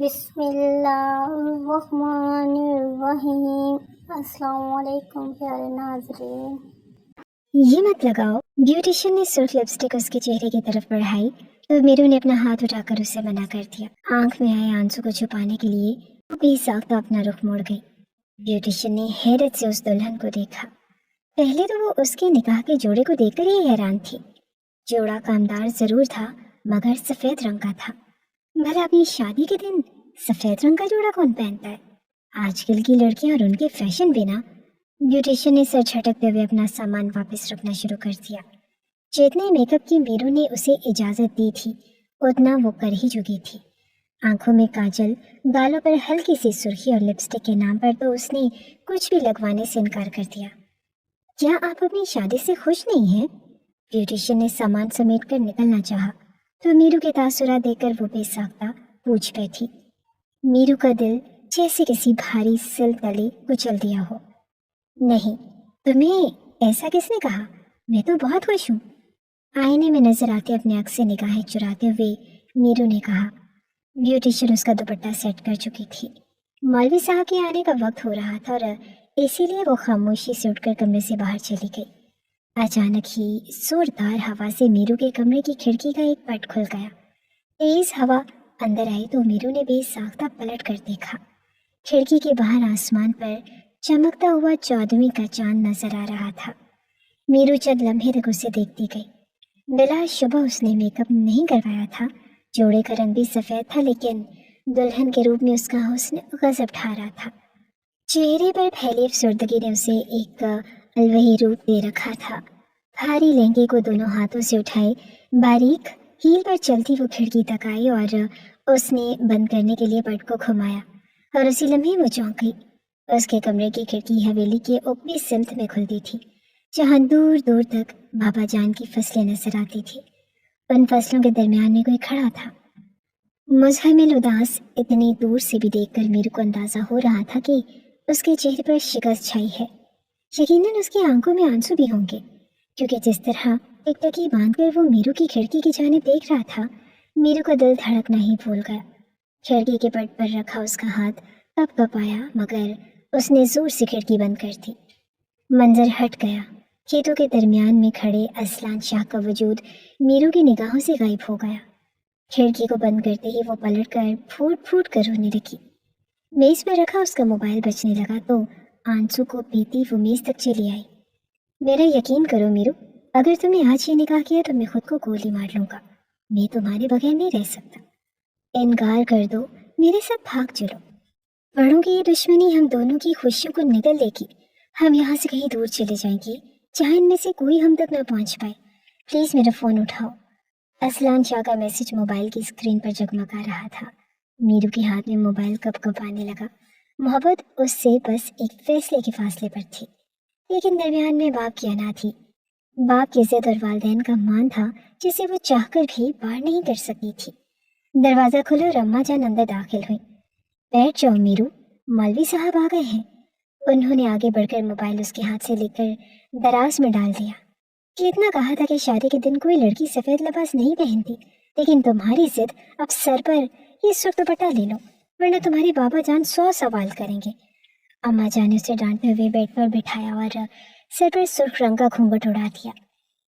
بسم اللہ الرحمن الرحیم۔ السلام علیکم پیارے ناظرین۔ یہ مت لگاؤ۔ بیوٹیشین نے سرخ لپسٹک اس کے چہرے کی طرف بڑھائی تو میرو نے اپنا ہاتھ اٹھا کر اسے منع کر دیا۔ آنکھ میں آئے آنسو کو چھپانے کے لیے وہ بے ساختہ اپنا رخ موڑ گئی۔ بیوٹیشین نے حیرت سے اس دلہن کو دیکھا۔ پہلے تو وہ اس کے نکاح کے جوڑے کو دیکھ کر ہی حیران تھی۔ جوڑا کامدار ضرور تھا مگر سفید رنگ کا تھا۔ بھلا اپنی شادی کے دن سفید رنگ کا جوڑا کون پہنتا ہے؟ آج کل کی لڑکیاں اور ان کے فیشن بنا۔ بیوٹیشین نے سر جھٹکتے ہوئے اپنا سامان واپس رکھنا شروع کر دیا۔ جتنے میک اپ کی میرو نے اسے اجازت دی تھی اتنا وہ کر ہی چکی تھی۔ آنکھوں میں کاجل، گالوں پر ہلکی سی سرخی اور لپسٹک کے نام پر تو اس نے کچھ بھی لگوانے سے انکار کر دیا۔ کیا آپ اپنی شادی سے خوش نہیں ہیں؟ بیوٹیشین نے سامان سمیٹ کر نکلنا چاہا تو میرو کے تاثرات دیکھ کر وہ بے ساختہ پوچھ بیٹھی۔ میرو کا دل جیسے کسی بھاری سل تلے کچل دیا ہو۔ نہیں، تمہیں ایسا کس نے کہا؟ میں تو بہت خوش ہوں۔ آئینے میں نظر آتے اپنے عکس سے نگاہیں چراتے ہوئے میرو نے کہا۔ بیوٹیشین اس کا دوپٹہ سیٹ کر چکی تھی۔ مولوی صاحب کے آنے کا وقت ہو رہا تھا اور اسی لیے وہ خاموشی سے اٹھ کر کمرے سے باہر چلی گئی۔ اچانک ہی زوردار ہوا سے میرو کے کمرے کی کھڑکی کا ایک پٹ کھل گیا۔ تیز ہوا اندر آئی تو میرو نے بے ساختہ پلٹ کر دیکھا۔ کھڑکی کے باہر آسمان پر چمکتا ہوا 14ویں کا چاند نظر آ رہا تھا۔ میرو چند لمحے تک اسے دیکھتی گئی۔ بلا شبہ اس نے میک اپ نہیں کروایا تھا۔ جوڑے کا رنگ بھی سفید تھا لیکن دلہن کے روپ میں اس کا حسن غضب ڈھا رہا تھا۔ چہرے پر پھیلی افسردگی نے اسے ایک الوہی روپ دے رکھا تھا۔ بھاری لہنگے کو دونوں ہاتھوں سے اٹھائے باریک ہیل پر چلتی وہ کھڑکی تک آئی اور اس نے بند کرنے کے لیے پٹ کو گھمایا اور اسی لمحے وہ چونک گئی۔ اس کے کمرے کی کھڑکی حویلی کے اوپری سمت میں کھلتی تھی جہاں دور دور تک بابا جان کی فصلیں نظر آتی تھی۔ ان فصلوں کے درمیان میں کوئی کھڑا تھا۔ مزہمل اداس اتنی دور سے بھی دیکھ کر میرے کو اندازہ ہو رہا تھا کہ اس کے چہرے پر شکست چھائی ہے۔ یقیناً اس کی آنکھوں میں آنسو بھی ہوں گے کیونکہ جس طرح ٹکٹکی باندھ کر وہ میرو کی کھڑکی کی جانب دیکھ رہا تھا میرو کا دل دھڑکنا ہی بھول گیا۔ کھڑکی کے پٹ پر رکھا اس کا ہاتھ کپ کپ آیا مگر اس نے زور سے کھڑکی بند کر دی۔ منظر ہٹ گیا۔ کھیتوں کے درمیان میں کھڑے اسلان شاہ کا وجود میرو کی نگاہوں سے غائب ہو گیا۔ کھڑکی کو بند کرتے ہی وہ پلٹ کر پھوٹ پھوٹ کر رونے لگی۔ میز پر رکھا اس کا موبائل بجنے لگا تو آنسو کو پیتی وہ میز تک چلی آئی۔ میرا یقین کرو میرو، اگر تمہیں آج یہ نکاح کیا تو میں خود کو گولی مار لوں گا۔ میں تمہارے بغیر نہیں رہ سکتا۔ انکار کر دو، میرے ساتھ بھاگ چلو۔ بڑوں کی یہ دشمنی ہم دونوں کی خوشیوں کو نگل لے گی۔ ہم یہاں سے کہیں دور چلے جائیں گے جہاں ان میں سے کوئی ہم تک نہ پہنچ پائے۔ پلیز میرا فون اٹھاؤ۔ اسلان شاہ کا میسج موبائل کی اسکرین پر جگمگا رہا تھا۔ میرو کے ہاتھ میں موبائل کپ کپ آنے لگا۔ محبت اس سے بس ایک فیصلے کے فاصلے پر تھی لیکن درمیان میں باپ کی انا تھی۔ باپ کی عزت اور والدین کا مان تھا جسے وہ چاہ کر بھی پار نہیں کر سکتی تھی۔ دروازہ کھلا اور اماں جان اندر داخل ہوئی۔ بیٹھ جاؤ میرو، مولوی صاحب آ گئے ہیں۔ انہوں نے آگے بڑھ کر موبائل اس کے ہاتھ سے لے کر دراز میں ڈال دیا۔ کہ اتنا کہا تھا کہ شادی کے دن کوئی لڑکی سفید لباس نہیں پہنتی لیکن تمہاری ضد اب سر پر یہ سرخ دوپٹہ لے لو ورنہ تمہارے بابا جان 100 سوال کریں گے۔ اماں جان نے اسے ڈانٹتے ہوئے بیڈ پر بٹھایا اور سر پر سرخ رنگ کا گھونگھٹ اڑا دیا۔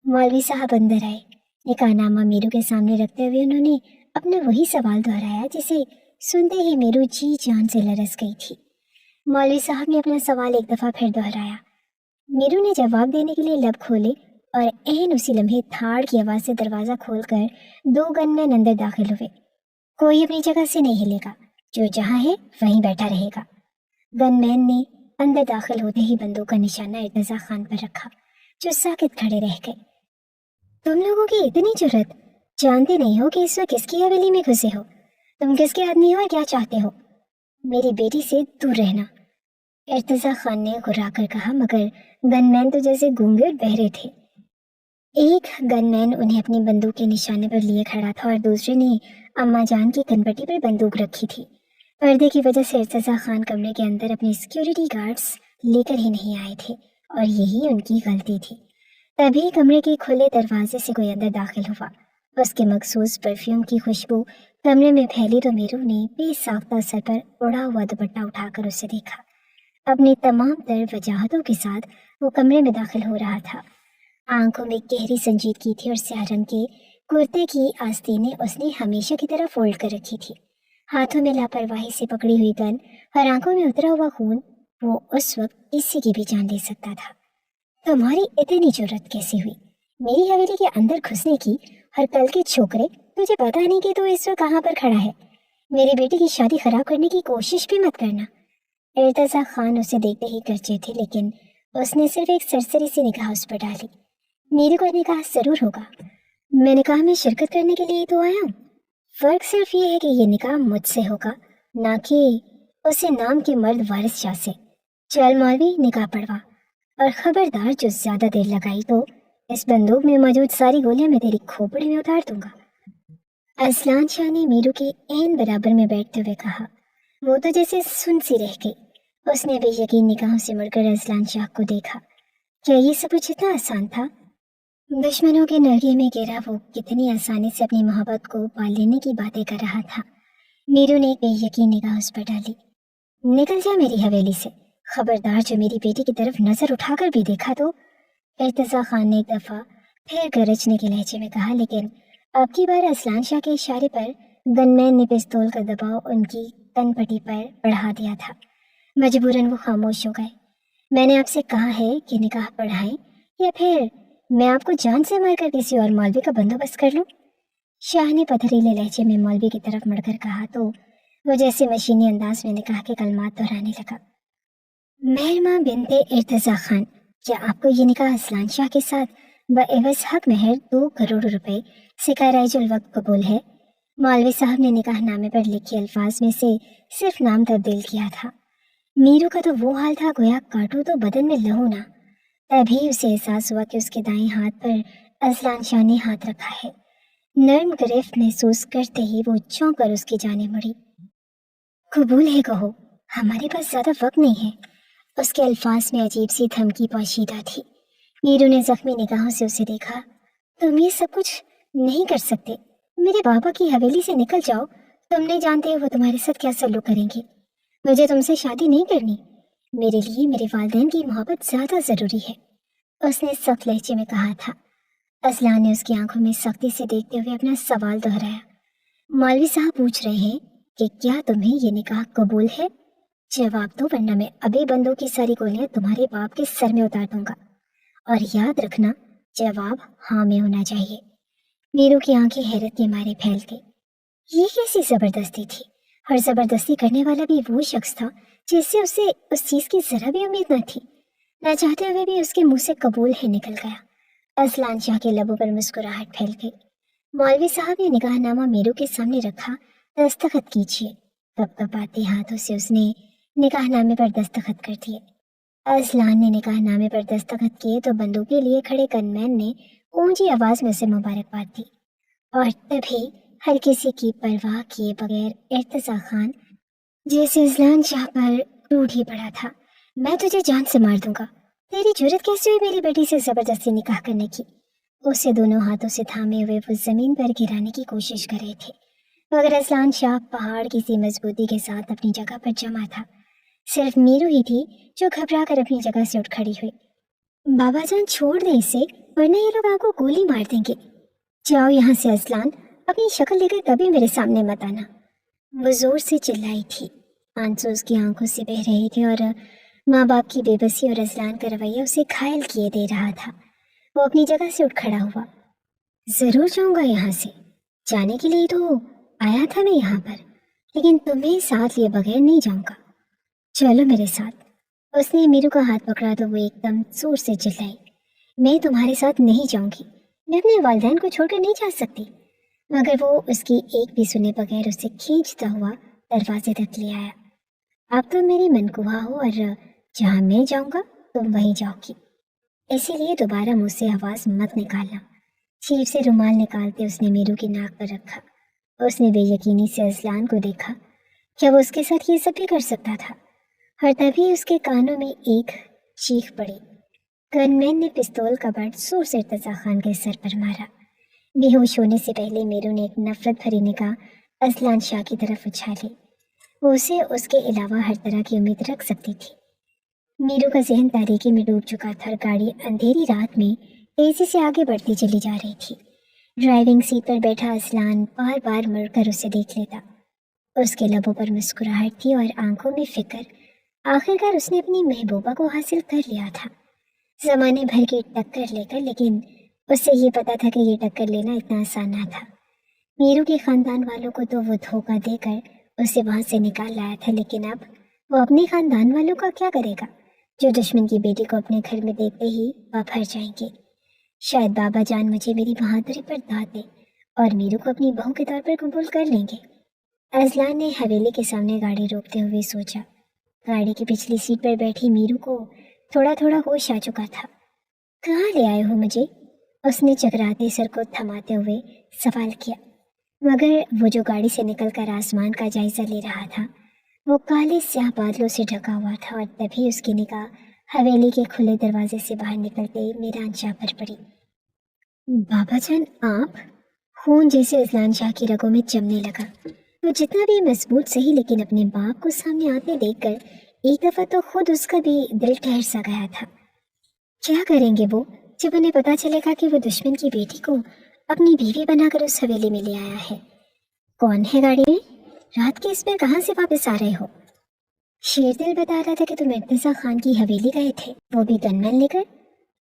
مولوی صاحب اندر آئے۔ نکاح نامہ میرو کے سامنے رکھتے ہوئے انہوں نے اپنا وہی سوال دہرایا جسے سنتے ہی میرو جی جان سے لرز گئی تھی۔ مولوی صاحب نے اپنا سوال ایک دفعہ پھر دہرایا۔ میرو نے جواب دینے کے لیے لب کھولے اور عین اسی لمحے تھاڑ کی آواز سے دروازہ کھول کر 2 گن مین اندر داخل ہوئے۔ کوئی اپنی جگہ سے نہیں ہلے گا، جو جہاں ہے وہیں بیٹھا رہے گا۔ گن مین نے اندر داخل ہوتے ہی بندوق کا نشانہ ارتضیٰ خان پر رکھا جو ساکت کھڑے رہ گئے۔ تم لوگوں کی اتنی جرأت، جانتے نہیں ہو کہ اس وقت کس کی حویلی میں گھسے ہو؟ تم کس کے آدمی ہو اور کیا چاہتے ہو؟ میری بیٹی سے دور رہنا، ارتضیٰ خان نے گھرا کر کہا مگر گن مین تو جیسے گونگے اور بہرے تھے۔ ایک گن مین انہیں اپنی بندوق کے نشانے پر لیے کھڑا تھا اور دوسرے نے اماں جان کی کنپٹی پر بندوق رکھی تھی۔ پردے کی وجہ سے ارتضیٰ خان کمرے کے اندر اپنے سیکیورٹی گارڈز لے کر ہی نہیں آئے تھے اور یہی ان کی غلطی تھی۔ تبھی کمرے کے کھلے دروازے سے کوئی اندر داخل ہوا اس کے مخصوص پرفیوم کی خوشبو کمرے میں پھیلی تو میرو نے بے ساختہ سر پر اڑا ہوا دوپٹہ اٹھا کر اسے دیکھا۔ اپنی تمام تر وجاہتوں کے ساتھ وہ کمرے میں داخل ہو رہا تھا۔ آنکھوں میں گہری سنجیدگی تھی اور سیاہ رنگ کے کرتے کی آستینیں اس نے ہمیشہ کی طرح فولڈ کر رکھی تھی۔ ہاتھوں میں لاپرواہی سے پکڑی ہوئی گن اور آنکھوں میں اترا ہوا خون، وہ اس وقت کسی کی بھی جان لے سکتا تھا۔ تمہاری اتنی جرت کیسی ہوئی میری حویلی کے اندر گھسنے کی؟ اور کل کے چھوکرے، تجھے پتا نہیں کہ تو اس وقت کہاں پر کھڑا ہے؟ میری بیٹی کی شادی خراب کرنے کی کوشش بھی مت کرنا۔ ارتضیٰ خان اسے دیکھتے ہی گرجے تھے، لیکن اس نے صرف ایک سرسری سی نگاہ اس پر ڈالی۔ میرے کو نکاح ضرور ہوگا، میں نکاح میں شرکت کرنے کے لیے تو آیا ہوں۔ فرق صرف یہ ہے کہ یہ نکاح مجھ سے ہوگا، نہ کہ اسے نام کے مرد وارث شاہ سے۔ چل مولوی، نکاح پڑھوا، اور خبردار جو زیادہ دیر لگائی تو اس بندوق میں موجود ساری گولیاں میں تیری کھوپڑی میں اتار دوں گا۔ اصلان شاہ نے میرو کے عین برابر میں بیٹھتے ہوئے کہا۔ وہ تو جیسے سن سی رہ گئی۔ اس نے بے یقین نگاہوں سے مڑ کر اصلان شاہ کو دیکھا۔ کیا یہ سب کچھ اتنا آسان تھا؟ دشمنوں کے نرگے میں گرا وہ کتنی آسانی سے اپنی محبت کو پال لینے کی باتیں کر رہا تھا۔ میرو نے ایک بے یقین نگاہ اس پر ڈالی۔ نکل جا میری حویلی سے، خبردار جو میری بیٹی کی طرف نظر اٹھا کر بھی دیکھا تو۔ ارتضیٰ خان نے ایک دفعہ پھر گرجنے کے لہجے میں کہا، لیکن اب کی بار اصلان شاہ کے اشارے پر گن مین نے پستول کا دباؤ ان کی تن پٹی پر بڑھا دیا تھا۔ مجبوراً وہ خاموش ہو گئے۔ میں نے آپ سے کہا ہے کہ نکاح پڑھائیں، یا پھر میں آپ کو جان سے مار کر کسی اور مولوی کا بندوبست کر لوں؟ شاہ نے پتھریلے لہجے میں مولوی کی طرف مڑ کر کہا تو وہ جیسے مشینی انداز میں نکاح کے کلمات دہرانے لگا۔ مہرماں بنت ارتضیٰ خان، کیا آپ کو یہ نکاح اصلان شاہ کے ساتھ بعوض حق مہر 2 کروڑ روپے سکہ رائج الوقت قبول ہے؟ مولوی صاحب نے نکاح نامے پر لکھے الفاظ میں سے صرف نام تبدیل کیا تھا۔ میرو کا تو وہ حال تھا گویا کاٹو تو بدن میں لہو نہ۔ تبھی اسے احساس ہوا کہ اس کے دائیں ہاتھ پر اصلان شاہ نے ہاتھ رکھا ہے۔ نرم گرفت محسوس کرتے ہی وہ چونک کر اس کی جانب مڑی۔ قبول ہے کہو، ہمارے پاس زیادہ وقت نہیں ہے۔ اس کے الفاظ میں عجیب سی دھمکی پوشیدہ تھی۔ میرو نے زخمی نگاہوں سے اسے دیکھا۔ تم یہ سب کچھ نہیں کر سکتے، میرے بابا کی حویلی سے نکل جاؤ، تم نہیں جانتے وہ تمہارے ساتھ کیا سلوک کریں گے۔ مجھے تم سے شادی نہیں کرنی، میرے لیے میرے والدین کی محبت زیادہ ضروری ہے، اس نے سخت لہجے میں کہا تھا۔ اصلان نے اس کی آنکھوں میں سختی سے دیکھتے ہوئے اپنا سوال دہرایا۔ مولوی صاحب پوچھ رہے ہیں کہ کیا تمہیں یہ نکاح قبول ہے؟ جواب دو، ورنہ میں ابھی بندوق کی ساری گولیاں تمہارے باپ کے سر میں اتار دوں گا، اور یاد رکھنا جواب ہاں میں ہونا چاہیے۔ میرو کی آنکھیں حیرت کے مارے پھیل گئی۔ یہ کیسی زبردستی تھی؟ اور زبردستی کرنے والا بھی وہ شخص تھا جس سے اسے اس چیز کی ذرا بھی امید نہ تھی۔ نہ چاہتے ہوئے بھی اس کے منہ سے قبول ہے نکل گیا۔ اصلان شاہ کے لبوں پر مسکراہٹ پھیل گئی۔ مولوی صاحب نے نکاح نامہ میرو کے سامنے رکھا۔ دستخط کیجیے۔ کپ کپاتے ہاتھوں سے اس نے نکاح نامے پر دستخط کر دیے۔ اصلان نے نکاح نامے پر دستخط کیے تو بندوقیں لیے کھڑے گن مین نے اونچی آواز میں اسے مبارکباد دی، اور تبھی ہلکی سی کی پرواہ کیے بغیر ارتضیٰ خان جیسے اصلان شاہ پر ٹوٹ ہی پڑا تھا۔ میں تجھے جان سے مار دوں گا، تیری جرت کیسے ہوئی میری بیٹی سے زبردستی نکاح کرنے کی؟ اسے دونوں ہاتھوں سے تھامے ہوئے وہ زمین پر گرانے کی کوشش کر رہے تھے، مگر اصلان شاہ پہاڑ کی سی مضبوطی کے ساتھ اپنی جگہ پر جمع تھا۔ صرف میرو ہی تھی جو گھبرا کر اپنی جگہ سے اٹھ کھڑی ہوئی۔ بابا جان چھوڑ دیں اسے، ورنہ یہ لوگ آپ کو گولی مار دیں گے۔ جاؤ یہاں سے اصلان، اپنی شکل لے کر کبھی میرے سامنے مت آنا۔ وہ زور سے چلائی تھی، آنسو اس کی آنکھوں سے بہہ رہے تھے، اور ماں باپ کی بے بسی اور اصلان کا رویہ اسے گھائل کیے دے رہا تھا۔ وہ اپنی جگہ سے اٹھ کھڑا ہوا۔ ضرور جاؤں گا یہاں سے، جانے کے لیے تو آیا تھا میں یہاں پر، لیکن تمہیں ساتھ لیے بغیر نہیں جاؤں گا، چلو میرے ساتھ۔ اس نے میرو کا ہاتھ پکڑا تو وہ ایک دم زور سے چلائی۔ میں تمہارے ساتھ نہیں جاؤں گی، میں اپنے والدین کو چھوڑ کر نہیں جا سکتی۔ مگر وہ اس کی ایک بھی سنے بغیر اسے کھینچتا ہوا دروازے تک لے آیا۔ اب تم میری منقوہ ہو، اور جہاں میں جاؤں گا تم وہیں جاؤ گی، اسی لیے دوبارہ مجھ سے آواز مت نکالنا۔ جیب سے رومال نکالتے اس نے میرو کی ناک پر رکھا۔ اس نے بے یقینی سے اصلان کو دیکھا، کیا وہ اس کے ساتھ یہ سب بھی کر سکتا تھا؟ اور تبھی اس کے کانوں میں ایک چیخ پڑی۔ گن مین نے پستول کا بٹ زور سے ارتضیٰ خان کے سر پر مارا۔ बेहोश होने से पहले मीरू ने एक नफरत भरी निगाह असलान शाह की तरफ उछाली। वो उसे उसके अलावा हर तरह की उम्मीद रख सकती थी। मीरू का जहन तारीकी में डूब चुका था और गाड़ी अंधेरी रात में तेजी से आगे बढ़ती चली जा रही थी। ड्राइविंग सीट पर बैठा असलान बार बार मुड़कर उसे देख लेता। उसके लबों पर मुस्कुराहट थी और आंखों में फिक्र। आखिरकार उसने अपनी महबूबा को हासिल कर लिया था, जमाने भर की टक्कर लेकर। लेकिन उससे ये पता था कि ये टक्कर लेना इतना आसान ना था। मीरू के खानदान वालों को तो वो धोखा देकर उसे वहां से निकाल लाया था, लेकिन अब वो अपने खानदान वालों का क्या करेगा, जो दुश्मन की बेटी को अपने घर में देखते ही वापस जाएंगे। शायद बाबा जान मुझे मेरी बहादुरी पर दाद दे और मीरू को अपनी बहू के तौर पर कबूल कर लेंगे। अजलान ने हवेली के सामने गाड़ी रोकते हुए सोचा। गाड़ी की पिछली सीट पर बैठी मीरू को थोड़ा थोड़ा होश आ चुका था। कहाँ ले आए हो मुझे? उसने चकराते सर को थमाते हुए सवाल किया। मगर वो जो गाड़ी से निकलकर आसमान का जायजा ले रहा था, वो काले स्याह बादलों से ढका हुआ था और तभी उसकी निगाह हवेली के खुले दरवाजे से बाहर निकलते मीरान शाह पर पड़ी। बाबा जान आप? खून जैसे अजलान शाह की रगों में जमने लगा। वो जितना भी मजबूत सही, लेकिन अपने बाप को सामने आते देखकर एक दफा तो खुद उसका भी दिल ठहर सा गया था। क्या करेंगे वो जब उन्हें पता चलेगा कि वो दुश्मन की बेटी को अपनी बीवी बनाकर उस हवेली में ले आया है? कौन है गाड़ी में? रात के इसमें कहाँ से वापस आ रहे हो? शेरदिल बता रहा था कि तुम इर्तिजा खान की हवेली गए थे, वो भी गनमैन लेकर।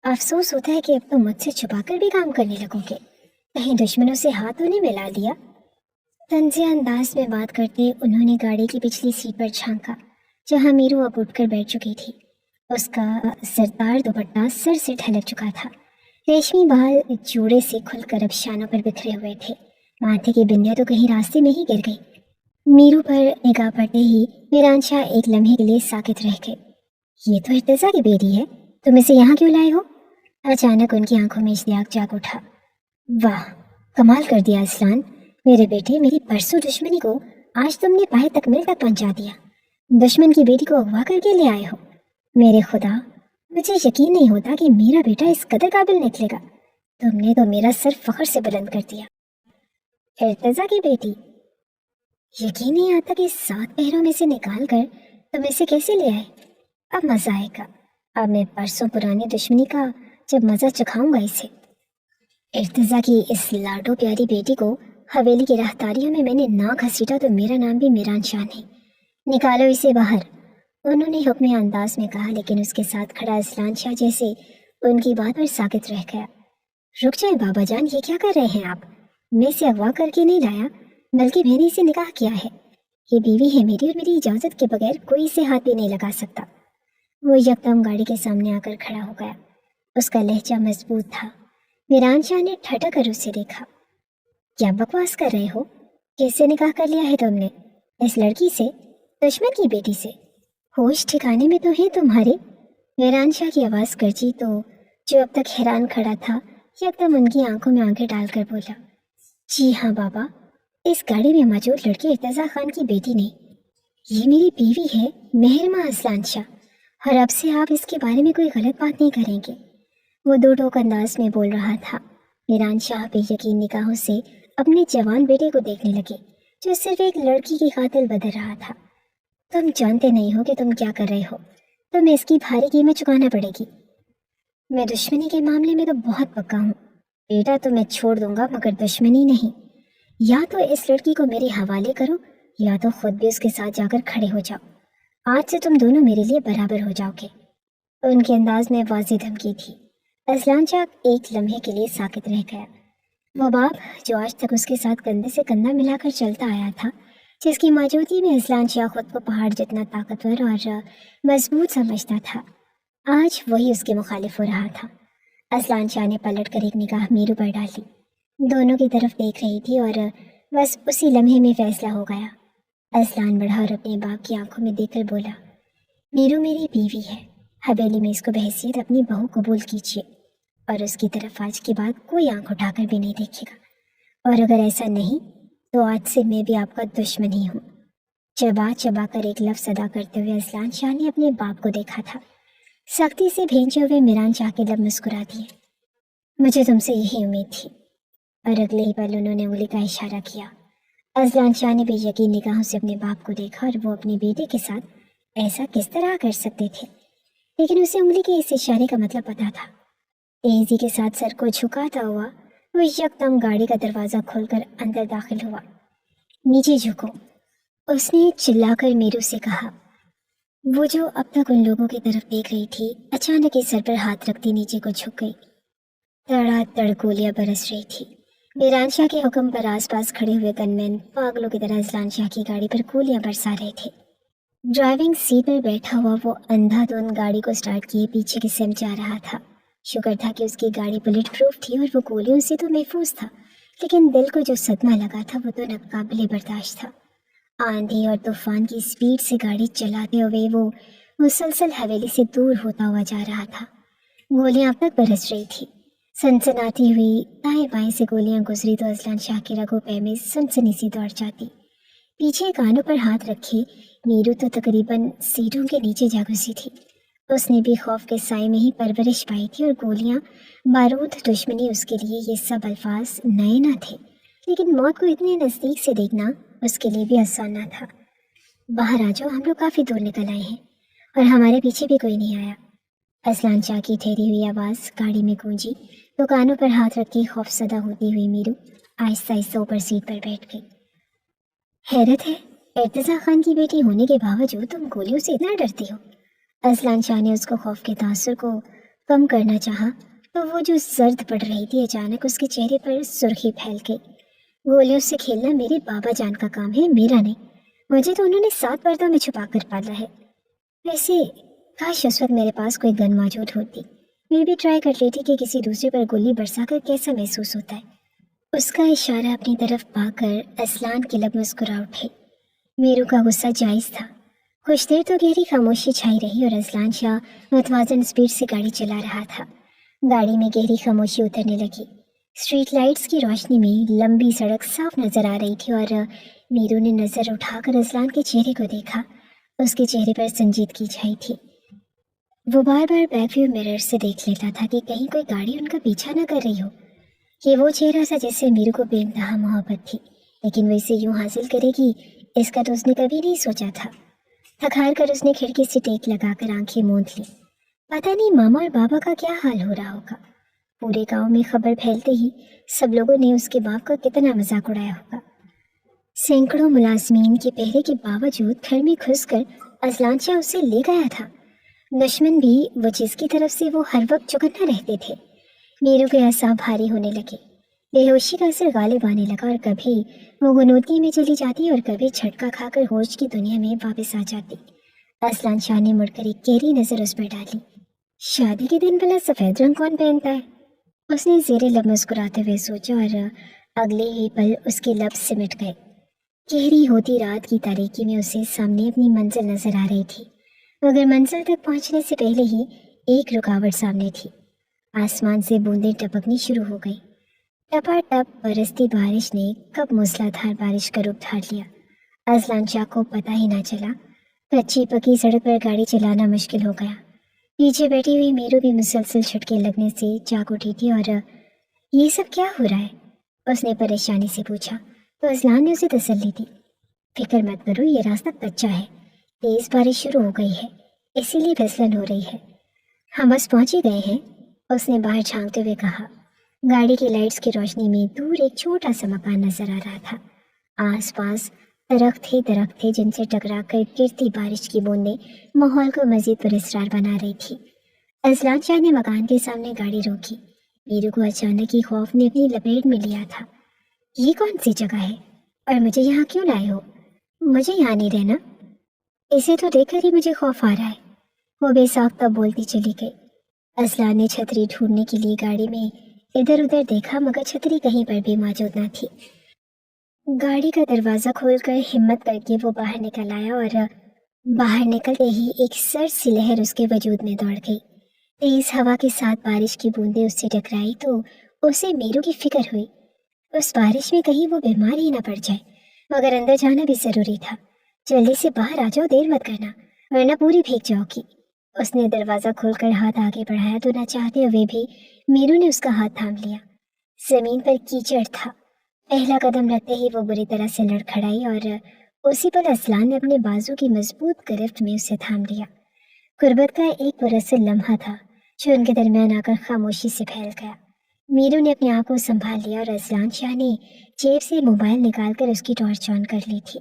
अफसोस होता है कि अब तो मुझसे छुपाकर भी काम करने लगोगे। कहीं दुश्मनों से हाथ तो नहीं मिला लिया? तंज़े अंदाज में बात करते उन्होंने गाड़ी की पिछली सीट पर झांका, जहां मीरू अब उठकर बैठ चुकी थी। उसका सरदार दुपट्टा सर से ढलक चुका था। रेशमी बाल जोड़े से खुलकर अब शानों पर बिखरे हुए थे। माथे की बिंदियां तो कहीं रास्ते में ही गिर गई। मीरू पर निगाह पड़ते ही मीरान शाह एक लम्हे के लिए साकित रह गए। ये तो इर्तिजा की बेटी है, तुम इसे यहाँ क्यों लाए हो? अचानक उनकी आंखों में इश्तियाक जाग उठा। वाह, कमाल कर दिया असलान। मेरे बेटे, मेरी परसों दुश्मनी को आज तुमने पाए तकमील तक पहुंचा दिया। दुश्मन की बेटी को अगवा करके ले आए हो। मेरे खुदा, मुझे यकीन नहीं होता कि मेरा बेटा इस कदर काबिल निकलेगा। तुमने तो मेरा सर फख्र से बुलंद कर दिया। इर्तिजा की बेटी? यकीन नहीं आता कि 7 पहरों में से निकाल कर तुम इसे कैसे ले आए। अब मजा आएगा। अब मैं परसों पुरानी दुश्मनी का जब मजा चखाऊंगा इसे। इर्तिजा की इस लाडो प्यारी बेटी को हवेली की राहदारियों में मैंने ना घसीटा तो मेरा नाम भी मीरान शाह नहीं। निकालो इसे बाहर, उन्होंने हुक्मी अंदाज में कहा, लेकिन उसके साथ खड़ा असलान शाह जैसे उनकी बात पर साकित रह गया। रुक जाए बाबा जान, ये क्या कर रहे हैं आप? मैं इसे अगवा करके नहीं लाया, बल्कि मैंने इसे निकाह किया है। ये बीवी है मेरी और मेरी इजाजत के बगैर कोई इसे हाथ भी नहीं लगा सकता। वो यकदम गाड़ी के सामने आकर खड़ा हो गया। उसका लहजा मजबूत था। मीरान शाह ने ठटक कर उसे देखा। क्या बकवास कर रहे हो? किससे निकाह कर लिया है तुमने? इस लड़की से, दुश्मन की बेटी से? होश ठिकाने में तो है तुम्हारे? मीरान शाह की आवाज गरजी तो जो अब तक हैरान खड़ा था यकदम उनकी आंखों में आंखें डालकर बोला, जी हाँ बाबा, इस गाड़ी में मौजूद लड़की इर्तिजा खान की बेटी नहीं, ये मेरी बीवी है मेहरमा असलान शाह, और अब से आप इसके बारे में कोई गलत बात नहीं करेंगे। वो दो टोक अंदाज में बोल रहा था। मीरान शाह बेयकीन निगाहों से अपने जवान बेटे को देखने लगे, जो सिर्फ एक लड़की की खातिर बदल रहा था। तुम जानते नहीं हो कि तुम क्या कर रहे हो, तुम्हें इसकी भारी कीमत चुकाना पड़ेगी। मैं दुश्मनी के मामले में तो बहुत पक्का हूँ बेटा, तो मैं छोड़ दूंगा, मगर दुश्मनी नहीं। या तो इस लड़की को मेरे हवाले करो या तो खुद भी उसके साथ जाकर खड़े हो जाओ। आज से तुम दोनों मेरे लिए बराबर हो जाओगे। उनके अंदाज में वाज़ेह धमकी थी। असलान शाह एक लम्हे के लिए साकित रह गया। वो बाप जो आज तक उसके साथ कंधे से कंधा मिलाकर चलता आया था, जिसकी मौजूदगी में असलान शाह खुद को पहाड़ जितना ताकतवर और मजबूत समझता था, आज वही उसके मुखालिफ हो रहा था। असलान शाह ने पलट कर एक निगाह मीरू पर डाली। दोनों की तरफ देख रही थी और बस उसी लम्हे में फैसला हो गया। असलान बढ़ा और अपने बाप की आंखों में देखकर बोला, मीरू मेरी बीवी है, हवेली में इसको बहैसियत अपनी बहू कबूल कीजिए और उसकी तरफ आज के बाद कोई आंख उठाकर भी नहीं देखेगा। और अगर ऐसा नहीं तो आज से मैं भी आपका दुश्मन ही हूँ। चबा चबा कर एक लफ्ज़ अदा करते हुए असलान शाह ने अपने बाप को देखा था। सख्ती से भेजे हुए मीरान शाह के लब मुस्कुरा दिए। मुझे तुमसे यही उम्मीद थी। और अगले ही पल उन्होंने उंगली का इशारा किया। अजलान शाह ने बेयकीन निगाहों से अपने बाप को देखा और वो अपने बेटे के साथ ऐसा किस तरह कर सकते थे, लेकिन उसे उंगली के इस इशारे का मतलब पता था। तेजी के साथ सर को झुकाता हुआ वो यकदम गाड़ी का दरवाज़ा खोलकर अंदर दाखिल हुआ। नीचे झुको, उसने चिल्लाकर मीरू से कहा। वो जो अब तक उन लोगों की तरफ देख रही थी, अचानक ही सर पर हाथ रखती नीचे को झुक गई। तड़ातड़ गोलियां बरस रही थी। मीरान शाह के हुक्म पर आसपास खड़े हुए गनमैन पागलों की तरह अजलान शाह की गाड़ी पर गोलियां बरसा रहे थे। ड्राइविंग सीट पर बैठा हुआ वो अंधाधुंध गाड़ी को स्टार्ट किए पीछे की सिम जा रहा था। शुक्र था कि उसकी गाड़ी बुलेट प्रूफ थी और वो गोलियों से तो महफूज था, लेकिन दिल को जो सदमा लगा था वो तो नाकाबिले बर्दाश्त था। आंधी और तूफान की स्पीड से गाड़ी चलाते हुए वो मुसलसल हवेली से दूर होता हुआ जा रहा था। गोलियां अब तक बरस रही थी। सनसनाती हुई दाएं बाएं से गोलियां गुजरी तो अजलान शाह के रगों पे में सनसनी सी दौड़ जाती। पीछे कानों पर हाथ रखे नीरू तो तकरीबन सीटों के नीचे जा घुसी थी। उसने भी खौफ के साए में ही परवरिश पाई थी और गोलियां, बारूद, दुश्मनी उसके लिए ये सब अल्फाज नए ना थे, लेकिन मौत को इतने नज़दीक से देखना उसके लिए भी आसान ना था। बाहर आ जाओ, हम लोग काफ़ी दूर निकल आए हैं और हमारे पीछे भी कोई नहीं आया। अजलान शाह की ठहरी हुई आवाज़ गाड़ी में गूंजी तो कानों पर हाथ रखी खौफसदा होती हुई मीरू आहिस्ता आहिस्ता ऊपर सीट पर बैठ गई। हैरत है, इर्तिजा खान की बेटी होने के बावजूद तुम गोलियों से इतना डरती हो। अजलान शाह ने उसको खौफ के तासुर को कम करना चाहा तो वो जो जर्द पड़ रही थी अचानक उसके चेहरे पर सुर्खी फैल गई। गोलियों से खेलना मेरे बाबा जान का काम है, मेरा नहीं। मुझे तो उन्होंने 7 पर्दों में छुपा कर पाला है। वैसे काश उस वक्त मेरे पास कोई गन मौजूद होती, मैं भी ट्राई कर लेती कि किसी दूसरे पर गोली बरसाकर कैसा महसूस होता है। उसका इशारा अपनी तरफ पाकर अजलान के लब मुस्कुरा उठे। मीरू का गुस्सा जायज़ था। कुछ देर तो गहरी खामोशी छाई रही और अजलान शाह मुतवाज़न स्पीड से गाड़ी चला रहा था। गाड़ी में गहरी खामोशी उतरने लगी। स्ट्रीट लाइट्स की रोशनी में लंबी सड़क साफ नजर आ रही थी और मीरू ने नज़र उठाकर अजलान के चेहरे को देखा। उसके चेहरे पर संजीदगी छाई थी। वो बार बार बैकव्यू मिरर से देख लेता था कि कहीं कोई गाड़ी उनका पीछा न कर रही हो। ये वो चेहरा था जिससे मीरू को बेइंतहा मोहब्बत थी, लेकिन वो इसे यूं हासिल करेगी इसका तो उसने कभी नहीं सोचा था। थक-हार कर उसने खिड़की से टेक लगाकर आंखें मूंद ली। पता नहीं मामा और बाबा का क्या हाल हो रहा होगा। पूरे गांव में खबर फैलते ही सब लोगों ने उसके बाप का कितना मजाक उड़ाया होगा। सैकड़ों मुलाजमीन के पहरे के बावजूद घर में घुसकर अजलान शाह उसे ले गया था। दुश्मन भी वो जिसकी तरफ से वो हर वक्त चौकन्ना रहते थे। मीरू के असाब भारी होने लगे। बेहोशी का असर गालिब आने लगा और कभी वो गुनूदगी में चली जाती और कभी झटका खाकर होश की दुनिया में वापस आ जाती। अजलान शाह ने मुड़कर एक गहरी नजर उस पर डाली। शादी के दिन भला सफेद रंग कौन पहनता है? उसने ज़ेरे लब मुस्कुराते हुए सोचा और अगले ही पल उसके लब सिमट गए। गहरी होती रात की तारीकी में उसे सामने अपनी मंजिल नजर आ रही थी, मगर मंजिल तक पहुंचने से पहले ही एक रुकावट सामने थी। आसमान से बूंदें टपकनी शुरू हो गई। टपाटप बरसती बारिश ने कब मूसलाधार बारिश का रूप धार लिया, अजलान शाह को पता ही ना चला। कच्ची पकी सड़क पर गाड़ी चलाना मुश्किल हो गया। पीछे बैठी हुई मीरू भी मुसलसल झटके लगने से जाग उठी थी। और ये सब क्या हो रहा है? उसने परेशानी से पूछा तो अजलान ने उसे तसल्ली दी। फिक्र मत करो, ये रास्ता कच्चा है, तेज बारिश शुरू हो गई है, इसीलिए फिसलन हो रही है। हम बस पहुंच ही गए हैं, उसने बाहर झांकते हुए कहा। गाड़ी की लाइट्स की रोशनी में दूर एक छोटा सा मकान नजर आ रहा था। आसपास दरख्त थे जिनसे टकरा कर गिरती बारिश की बूंदें माहौल को मजीद पुरस्कार बना रही थी। अजलान शाह ने मकान के सामने गाड़ी रोकी। मीरू को अचानक ही खौफ ने अपनी लपेट में लिया था। ये कौन सी जगह है और मुझे यहाँ क्यों लाए हो? मुझे यहाँ नहीं रहना। इसे तो देखकर ही मुझे खौफ आ रहा है, वो बेसाख्ता बोलती चली गई। अजलान ने छतरी ढूंढने के लिए गाड़ी में इधर उधर देखा, मगर छतरी कहीं पर भी मौजूद न थी। गाड़ी का दरवाज़ा खोलकर हिम्मत करके वो बाहर निकल आया और बाहर निकलते ही एक सर्द सी लहर उसके वजूद में दौड़ गई। तेज हवा के साथ बारिश की बूंदें उससे टकराई तो उसे मीरू की फिक्र हुई। उस बारिश में कहीं वो बीमार ही ना पड़ जाए, मगर अंदर जाना भी जरूरी था। जल्दी से बाहर आ जाओ, देर मत करना वरना पूरी भीग जाओगी। उसने दरवाज़ा खोलकर हाथ आगे बढ़ाया तो न चाहते हुए भी मीरू ने उसका हाथ थाम लिया। जमीन पर कीचड़ था। पहला कदम रखते ही वो बुरी तरह से लड़खड़ाई और उसी पल असलान ने अपने बाजू की मजबूत गिरफ्त में उसे थाम लिया। गुर्बत का एक पुरअसर लम्हा था जो उनके दरमियान आकर खामोशी से फैल गया। मीरू ने अपने आप को संभाल लिया और असलान शाह ने जेब से मोबाइल निकालकर उसकी टॉर्च ऑन कर ली थी।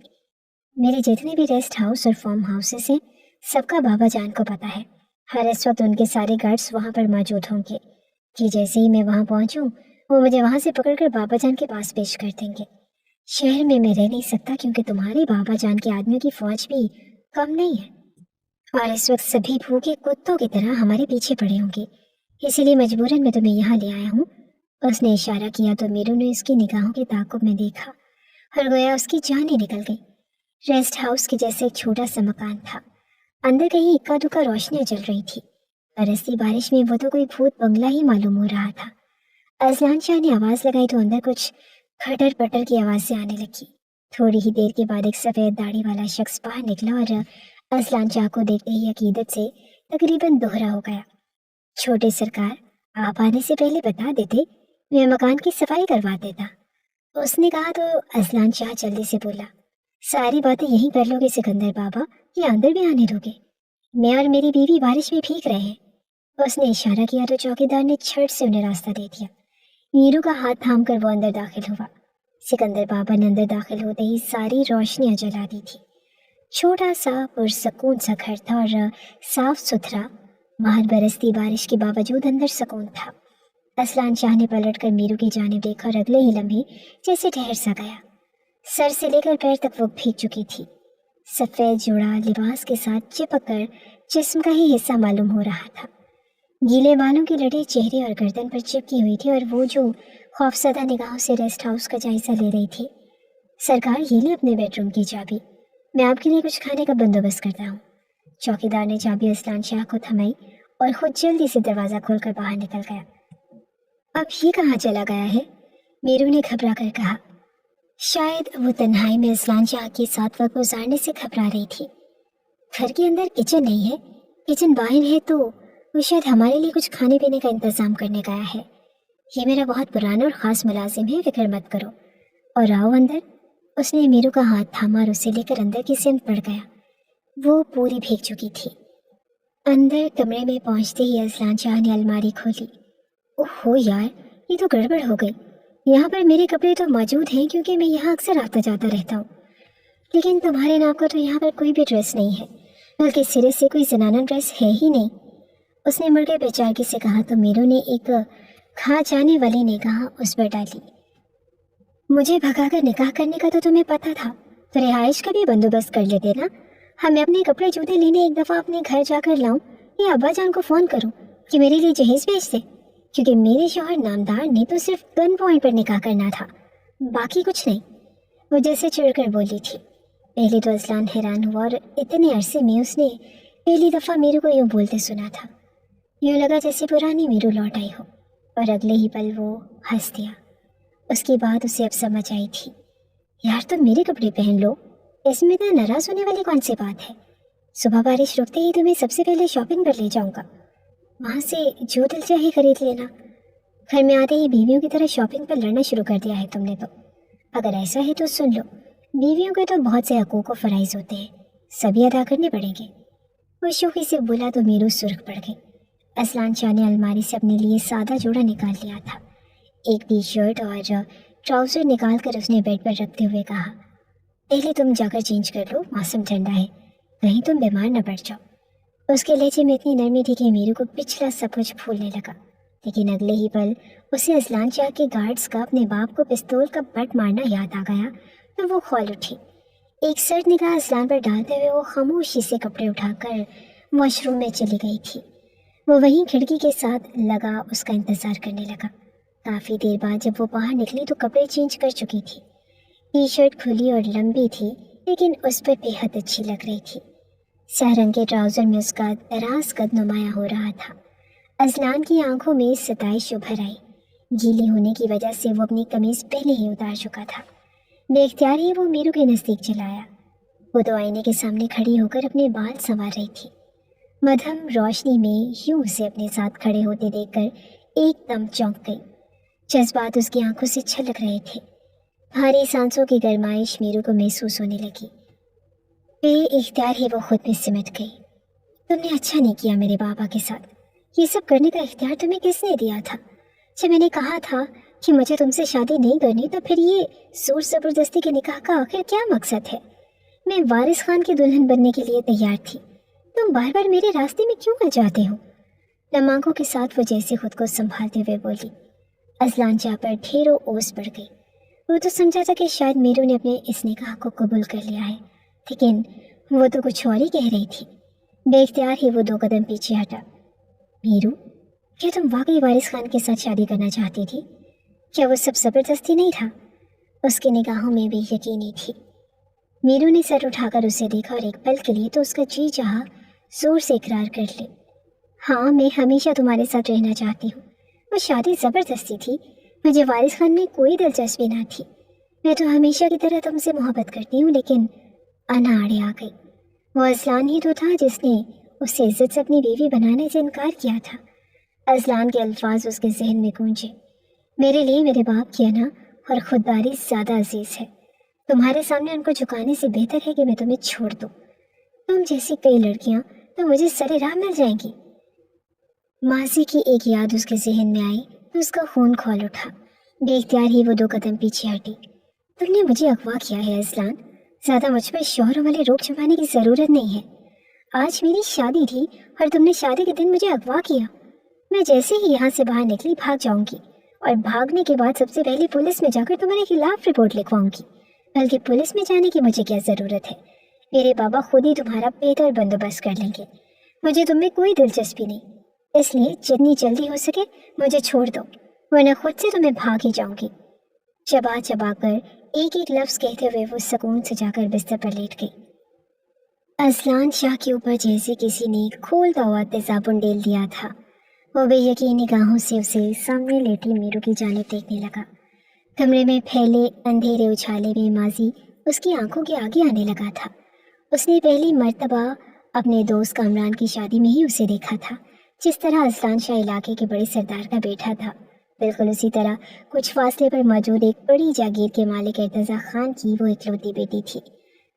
मेरे जितने भी रेस्ट हाउस और फार्म हाउसेस हैं, सबका बाबा जान को पता है। हर इस वक्त उनके सारे गार्ड्स वहाँ पर मौजूद होंगे कि जैसे ही मैं वहाँ पहुँचूँ वो मुझे वहाँ से पकड़कर बाबा जान के पास पेश कर देंगे। शहर में मैं रह नहीं सकता क्योंकि तुम्हारे बाबा जान के आदमियों की फौज भी कम नहीं है और इस वक्त सभी भूखे कुत्तों की तरह हमारे पीछे पड़े होंगे, इसीलिए मजबूरन मैं तुम्हें यहाँ ले आया हूँ। उसने इशारा किया तो मीरू ने उसकी निगाहों के ताक़ुब में देखा और गोया उसकी जान ही निकल गई। रेस्ट हाउस के जैसे एक छोटा सा मकान था। अंदर कहीं इक्का दुक्का रोशनियां जल रही थी। बरसती बारिश में वो तो कोई भूत बंगला ही मालूम हो रहा था। असलान शाह ने आवाज़ लगाई तो अंदर कुछ खटर पटर की आवाज़ें आने लगी। थोड़ी ही देर के बाद एक सफ़ेद दाढ़ी वाला शख्स बाहर निकला और असलान शाह को देखते ही अकीदत से तकरीबन दोहरा हो गया। छोटे सरकार, आप आने से पहले बता देते, मैं मकान की सफाई करवा देता, उसने कहा तो असलान शाह जल्दी से बोला, सारी बातें यहीं कर लोगे सिकंदर बाबा या अंदर भी आने दोगे? मैं और मेरी बीवी बारिश में भीग रहे हैं। उसने इशारा किया तो चौकीदार ने छड़ से उन्हें रास्ता दे दिया। मीरू का हाथ थाम कर वो अंदर दाखिल हुआ। सिकंदर बाबा ने अंदर दाखिल होते ही सारी रोशनियां जला दी थी। छोटा सा पुरसकून सा घर था और साफ सुथरा। बाहर बरसती बारिश के बावजूद अंदर सुकून था। असलान शाह ने पलटकर मीरू की जानिब देखा और अगले ही लम्हे जैसे ठहर सा गया। सर से लेकर पैर तक वो भीग चुकी थी। सफ़ेद जोड़ा लिबास के साथ चिपक कर जिस्म का ही हिस्सा मालूम हो रहा था। गीले बालों की लड़ी चेहरे और गर्दन पर चिपकी हुई थी और वो जो खौफसदा निगाहों से रेस्ट हाउस का जायजा ले रही थी। सरकार, ये ले अपने बेडरूम की चाबी, मैं आपके लिए कुछ खाने का बंदोबस्त करता हूँ। चौकीदार ने चाबी असलान शाह को थमाई और खुद जल्दी से दरवाज़ा खोलकर बाहर निकल गया। अब ये कहाँ चला गया है? मीरू ने घबरा कर कहा। शायद वो तन्हाई में असलान शाह के साथ वक्त गुजारने से घबरा रही थी। घर के अंदर किचन नहीं है, किचन बाहर है, तो वो शायद हमारे लिए कुछ खाने पीने का इंतज़ाम करने गया है। ये मेरा बहुत पुराना और ख़ास मुलाजिम है, फिक्र मत करो और आओ अंदर। उसने मीरू का हाथ थामा और उसे लेकर अंदर की सिमत बढ़ गया। वो पूरी भीग चुकी थी। अंदर कमरे में पहुंचते ही असलान शाह ने अलमारी खोली। ओहो यार, ये तो गड़बड़ हो गई। यहाँ पर मेरे कपड़े तो मौजूद हैं क्योंकि मैं यहाँ अक्सर आता जाता रहता हूँ, लेकिन तुम्हारे नाम का तो यहाँ पर कोई भी ड्रेस नहीं है, बल्कि सिरे से कोई जनाना ड्रेस है ही नहीं। उसने मुड़कर बेचारगी से कहा तो मीरू ने एक खा जाने वाली निगाह उस पर डाली। मुझे भगाकर निकाह करने का तो तुम्हें पता था, तो रिहाइश का भी बंदोबस्त कर लेते ना। हमें अपने कपड़े जूते लेने एक दफ़ा अपने घर जाकर लाऊं या अब्बा जान को फ़ोन करूं कि मेरे लिए जहेज भेज दे, क्योंकि मेरे शौहर नामदार ने तो सिर्फ गन पॉइंट पर निकाह करना था, बाकी कुछ नहीं। वो जैसे चिढ़कर बोली थी। पहले तो असलान हैरान हुआ और इतने अरसे में उसने पहली दफ़ा मीरू को यूँ बोलते सुना था। यूँ लगा जैसे पुरानी मीरू लौट आई हो, और अगले ही पल वो हंस दिया। उसकी बात उसे अब समझ आई थी। यार, तुम मेरे कपड़े पहन लो, इसमें इतना नाराज़ होने वाली कौन सी बात है? सुबह बारिश रुकते ही तुम्हें सबसे पहले शॉपिंग पर ले जाऊंगा, वहाँ से जो दिल चाहे खरीद लेना। घर में आते ही बीवियों की तरह शॉपिंग पर लड़ना शुरू कर दिया है तुमने तो। अगर ऐसा है तो सुन लो, बीवियों के तो बहुत से हकूक़ व फ़राइज़ होते हैं, सभी अदा करने पड़ेंगे। वो शोखी से बोला तो मीरू सुर्ख पड़ गई। असलान शाह ने अलमारी से अपने लिए सादा जोड़ा निकाल लिया था। एक टी शर्ट और ट्राउज़र निकाल कर उसने बेड पर रखते हुए कहा, पहले तुम जाकर चेंज कर लो, मौसम ठंडा है, कहीं तुम बीमार न पड़ जाओ। उसके लहजे में इतनी नरमी थी कि मीरू को पिछला सब कुछ भूलने लगा। लेकिन अगले ही पल उसे असलान शाह के गार्ड्स का अपने बाप को पिस्तौल का बट मारना याद आ गया तो वो खौल उठी। एक सर्द निगाह असलान पर डालते हुए वो खामोशी से कपड़े उठाकर वॉशरूम में चली गई थी। वो वहीं खिड़की के साथ लगा उसका इंतज़ार करने लगा। काफ़ी देर बाद जब वो बाहर निकली तो कपड़े चेंज कर चुकी थी। टी शर्ट खुली और लंबी थी, लेकिन उस पर बेहद अच्छी लग रही थी। स्याह रंग के ट्राउज़र में उसका दराज कद नुमाया हो रहा था। असलान की आंखों में सताइश उभर आई। गीली होने की वजह से वो अपनी कमीज़ पहले ही उतार चुका था। बेख्तियार ही वो मीरू के नज़दीक चलाया। वो तो आईने के सामने खड़ी होकर अपने बाल संवार रही थी। मध्यम रोशनी में यूं उसे अपने साथ खड़े होते देखकर एकदम चौंक गई। जज्बात उसकी आंखों से छलक रहे थे। भारी सांसों की गरमाइश मीरू को महसूस होने लगी। बे इख्तियार ही वो खुद में सिमट गई। तुमने अच्छा नहीं किया मेरे बाबा के साथ। ये सब करने का इख्तियार तुम्हें किसने दिया था? जब मैंने कहा था कि मुझे तुमसे शादी नहीं करनी, तो फिर ये जोर जबरदस्ती के निकाह का आखिर क्या मकसद है? मैं वारिस खान की दुल्हन बनने के लिए तैयार थी। तुम बार बार मेरे रास्ते में क्यों आ जाते हो? नम आंखों के साथ वो जैसे खुद को संभालते हुए बोली। अजलान जा पर ढेरों ओस बढ़ गई। वो तो समझा था कि शायद मीरू ने अपने इस निकाह को कबूल कर लिया है, लेकिन वो तो कुछ और ही कह रही थी। बेख्तियार ही वो 2 कदम पीछे हटा। मीरू, क्या तुम वाकई वारिस खान के साथ शादी करना चाहती थी? क्या वो सब जबरदस्ती नहीं था? उसकी निगाहों में भी यकीनी थी। मीरू ने सर उठाकर उसे देखा और एक पल के लिए तो उसका जी चाहा जोर से इकरार कर ले। हाँ, मैं हमेशा तुम्हारे साथ रहना चाहती हूँ। वो शादी जबरदस्ती थी। मुझे वारिस खान में कोई दिलचस्पी ना थी। मैं तो हमेशा की तरह तुमसे मोहब्बत करती हूँ, लेकिन अनाड़े आ गई। वो अजलान ही तो था जिसने उसे इज्जत से अपनी बीवी बनाने से इनकार किया था। अजलान के अल्फाज उसके जहन में गूंजे। मेरे लिए मेरे बाप की अना और खुददारी ज़्यादा अजीज है। तुम्हारे सामने उनको झुकाने से बेहतर है कि मैं तुम्हें छोड़ दूँ। तुम जैसी कई लड़कियाँ तो मुझे सरे राह मिल जाएंगी। माजी की एक याद उसके जहन में आई तो उसका खून खौल उठा। बेख्तियार ही वो 2 कदम पीछे हटी। तुमने मुझे अगवा किया है अजलान। ज़्यादा मुझ पर शोहरों वाले रोक जमाने की ज़रूरत नहीं है। आज मेरी शादी थी और तुमने शादी के दिन मुझे अगवा किया। मैं जैसे ही यहाँ से बाहर निकली भाग जाऊंगी, और भागने के बाद सबसे पहले पुलिस में जाकर तुम्हारे खिलाफ रिपोर्ट लिखवाऊंगी। बल्कि पुलिस में जाने की मुझे क्या ज़रूरत है? मेरे बाबा खुद ही तुम्हारा बेहतर बंदोबस्त कर लेंगे। मुझे तुम में कोई दिलचस्पी नहीं, इसलिए जितनी जल्दी हो सके मुझे छोड़ दो, वरना खुद से तुम्हें भाग ही जाऊंगी। चबा चबा कर एक एक लफ्ज़ कहते हुए वो सुकून से जाकर बिस्तर पर लेट गई। अजलान शाह के ऊपर जैसे किसी ने खोलता हुआ तेजाबुन डेल दिया था। वो बेयकीन निगाहों से उसे सामने लेटी मीरू की जानिब देखने लगा। कमरे में फैले अंधेरे उछाले में माजी उसकी आंखों के आगे आने लगा था। उसने पहली मर्तबा अपने दोस्त कामरान की शादी में ही उसे देखा था। जिस तरह अजलान शाह इलाके के बड़े सरदार का बेटा था, बिल्कुल उसी तरह कुछ फासले पर मौजूद एक बड़ी जागीर के मालिक इर्तज़ा खान की वो इकलौती बेटी थी।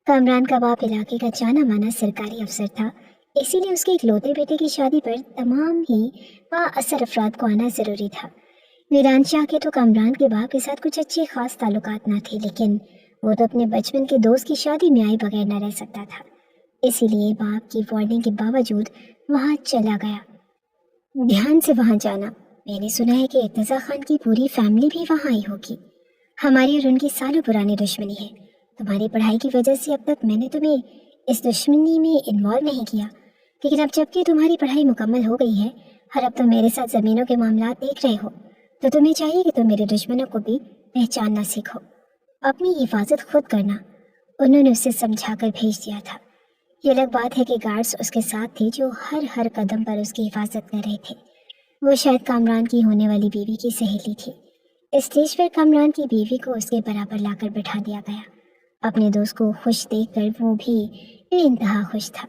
कामरान का बाप इलाके का जाना माना सरकारी अफसर था, इसीलिए उसके इकलौते बेटे की शादी पर तमाम ही बाअसर अफराद को आना ज़रूरी था। वीरान शाह के तो कामरान के बाप के साथ कुछ अच्छे खास ताल्लुकात न थे, लेकिन वो तो अपने बचपन के दोस्त की शादी में आए बगैर न रह सकता था। इसीलिए बाप की वार्निंग के बावजूद वहाँ चला गया। ध्यान से वहाँ जाना। मैंने सुना है कि इर्तज़ा खान की पूरी फैमिली भी वहाँ आई होगी। हमारी और उनकी सालों पुरानी दुश्मनी है। तुम्हारी पढ़ाई की वजह से अब तक मैंने तुम्हें इस दुश्मनी में इन्वॉल्व नहीं किया, लेकिन अब जबकि तुम्हारी पढ़ाई मुकम्मल हो गई है और अब तुम मेरे साथ ज़मीनों के मामला देख रहे हो, तो तुम्हें चाहिए कि तुम मेरे दुश्मनों को भी पहचानना सीखो। अपनी हिफाजत खुद करना, उन्होंने उसे समझा कर भेज दिया था। ये अलग बात है कि गार्ड्स उसके साथ थे जो हर कदम पर उसकी हिफाजत कर रहे थे। वो शायद कामरान की होने वाली बीवी की सहेली थी। स्टेज पर कामरान की बीवी को उसके बराबर लाकर बिठा दिया गया। अपने दोस्त को खुश देखकर वो भी बेइंतहा खुश था।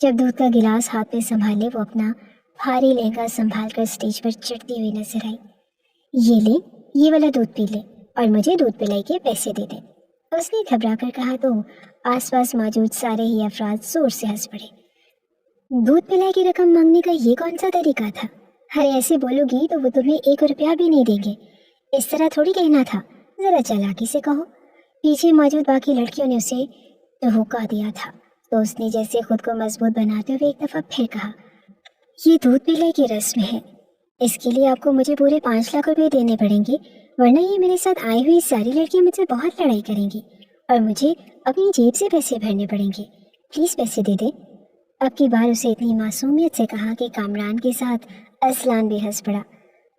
जब दूध का गिलास हाथ में संभाले, वो अपना भारी लहंगा संभाल कर स्टेज पर चढ़ती हुई नजर आई। ये ले, ये वाला दूध पी ले और मुझे दूध पिलाई के पैसे दे दे, उसने घबरा कर कहा तो आसपास मौजूद सारे ही अफराद जोर से हंस पड़े। दूध पिलाई की रकम मांगने का ये कौन सा तरीका था? अरे ऐसे बोलोगी तो वो तुम्हें 1 रुपया भी नहीं देंगे। इस तरह थोड़ी कहना था, जरा चालाकी से कहो। पीछे मौजूद बाकी लड़कियों ने उसे धोखा दिया था, तो उसने जैसे खुद को मजबूत बनाते हुए एक दफा फिर कहा, ये दूध पिलाई की रस्म है, इसके लिए आपको मुझे पूरे 5 लाख रुपए देने पड़ेंगे, वरना ये मेरे साथ आई हुई सारी लड़कियां मुझसे बहुत लड़ाई करेंगी और मुझे अपनी जेब से पैसे भरने पड़ेंगे। प्लीज़ पैसे दे दे। अब की बार उसे इतनी मासूमियत से कहा कि कामरान के साथ अजलान भी हंस पड़ा।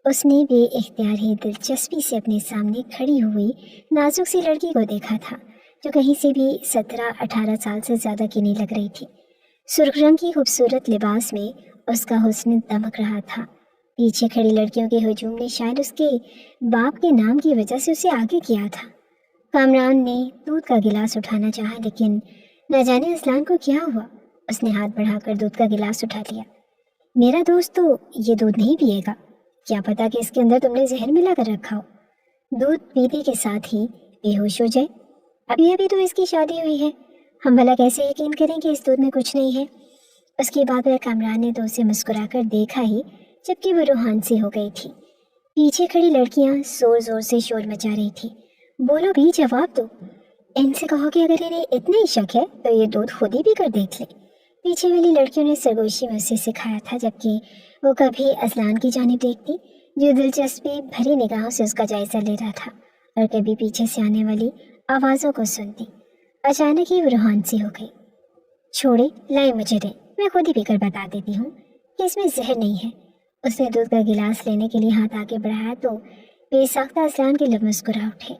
उसने भी इख्तियार ही दिलचस्पी से अपने सामने खड़ी हुई नाजुक सी लड़की को देखा था, जो कहीं से भी 17-18 साल से ज़्यादा की नहीं लग रही थी। सुर्ख रंग की खूबसूरत लिबास में उसका हुस्न दमक रहा था। पीछे खड़ी लड़कियों के हुजूम ने शायद उसके बाप के नाम की वजह से उसे आगे किया था। कामरान ने दूध का गिलास उठाना चाहा, लेकिन न जाने अजलान को क्या हुआ, उसने हाथ बढ़ाकर दूध का गिलास उठा लिया। मेरा दोस्त तो ये दूध नहीं पिएगा, کیا پتا کہ اس کے اندر تم نے زہر ملا کر رکھا ہو، دودھ پینے کے ساتھ ہی بے ہوش ہو جائے۔ ابھی تو اس کی شادی ہوئی ہے، ہم بھلا کیسے یقین کریں کہ اس دودھ میں کچھ نہیں ہے؟ اس کی بات پر کامران نے تو اسے مسکرا کر دیکھا ہی، جبکہ وہ روحان سی ہو گئی تھی۔ پیچھے کھڑی لڑکیاں زور زور سے شور مچا رہی تھی، بولو بھی، جواب دو، ان سے کہو کہ اگر انہیں اتنا ہی شک ہے تو یہ دودھ خود ہی پی کر دیکھ لے۔ پیچھے والی لڑکیوں نے سرگوشی میں اسے سکھایا تھا، جبکہ وہ کبھی اذلان کی جانب دیکھتی جو دلچسپی بھری نگاہوں سے اس کا جائزہ لے رہا تھا، اور کبھی پیچھے سے آنے والی آوازوں کو سنتی۔ اچانک ہی وہ روحان سی ہو گئی۔ چھوڑے، لائے مجھے دے، میں خود ہی پی کر بتا دیتی ہوں کہ اس میں زہر نہیں ہے۔ اس نے دودھ کا گلاس لینے کے لیے ہاتھ آگے بڑھایا تو بے ساختہ اذلان کے لب مسکرا اٹھے۔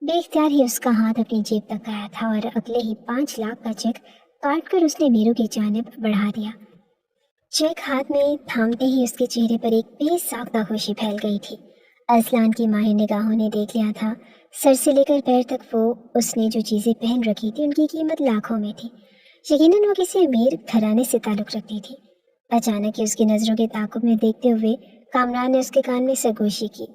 بے اختیار ہی اس کا ہاتھ اپنی جیب تک آیا تھا اور اگلے ہی 5 لاکھ کا چیک کاٹ کر اس نے میرو کی جانب بڑھا دیا۔ چیک ہاتھ میں تھامتے ہی اس کے چہرے پر ایک بے ساختہ خوشی پھیل گئی تھی۔ اذلان کی ماہر نگاہوں نے دیکھ لیا تھا، سر سے لے کر پیر تک وہ اس نے جو چیزیں پہن رکھی تھی ان کی قیمت لاکھوں میں تھی۔ یقیناً وہ کسی امیر گھرانے سے تعلق رکھتی تھی۔ اچانک ہی اس کی نظروں کے تعاقب میں دیکھتے ہوئے کامران نے اس کے کان میں سرگوشی کی۔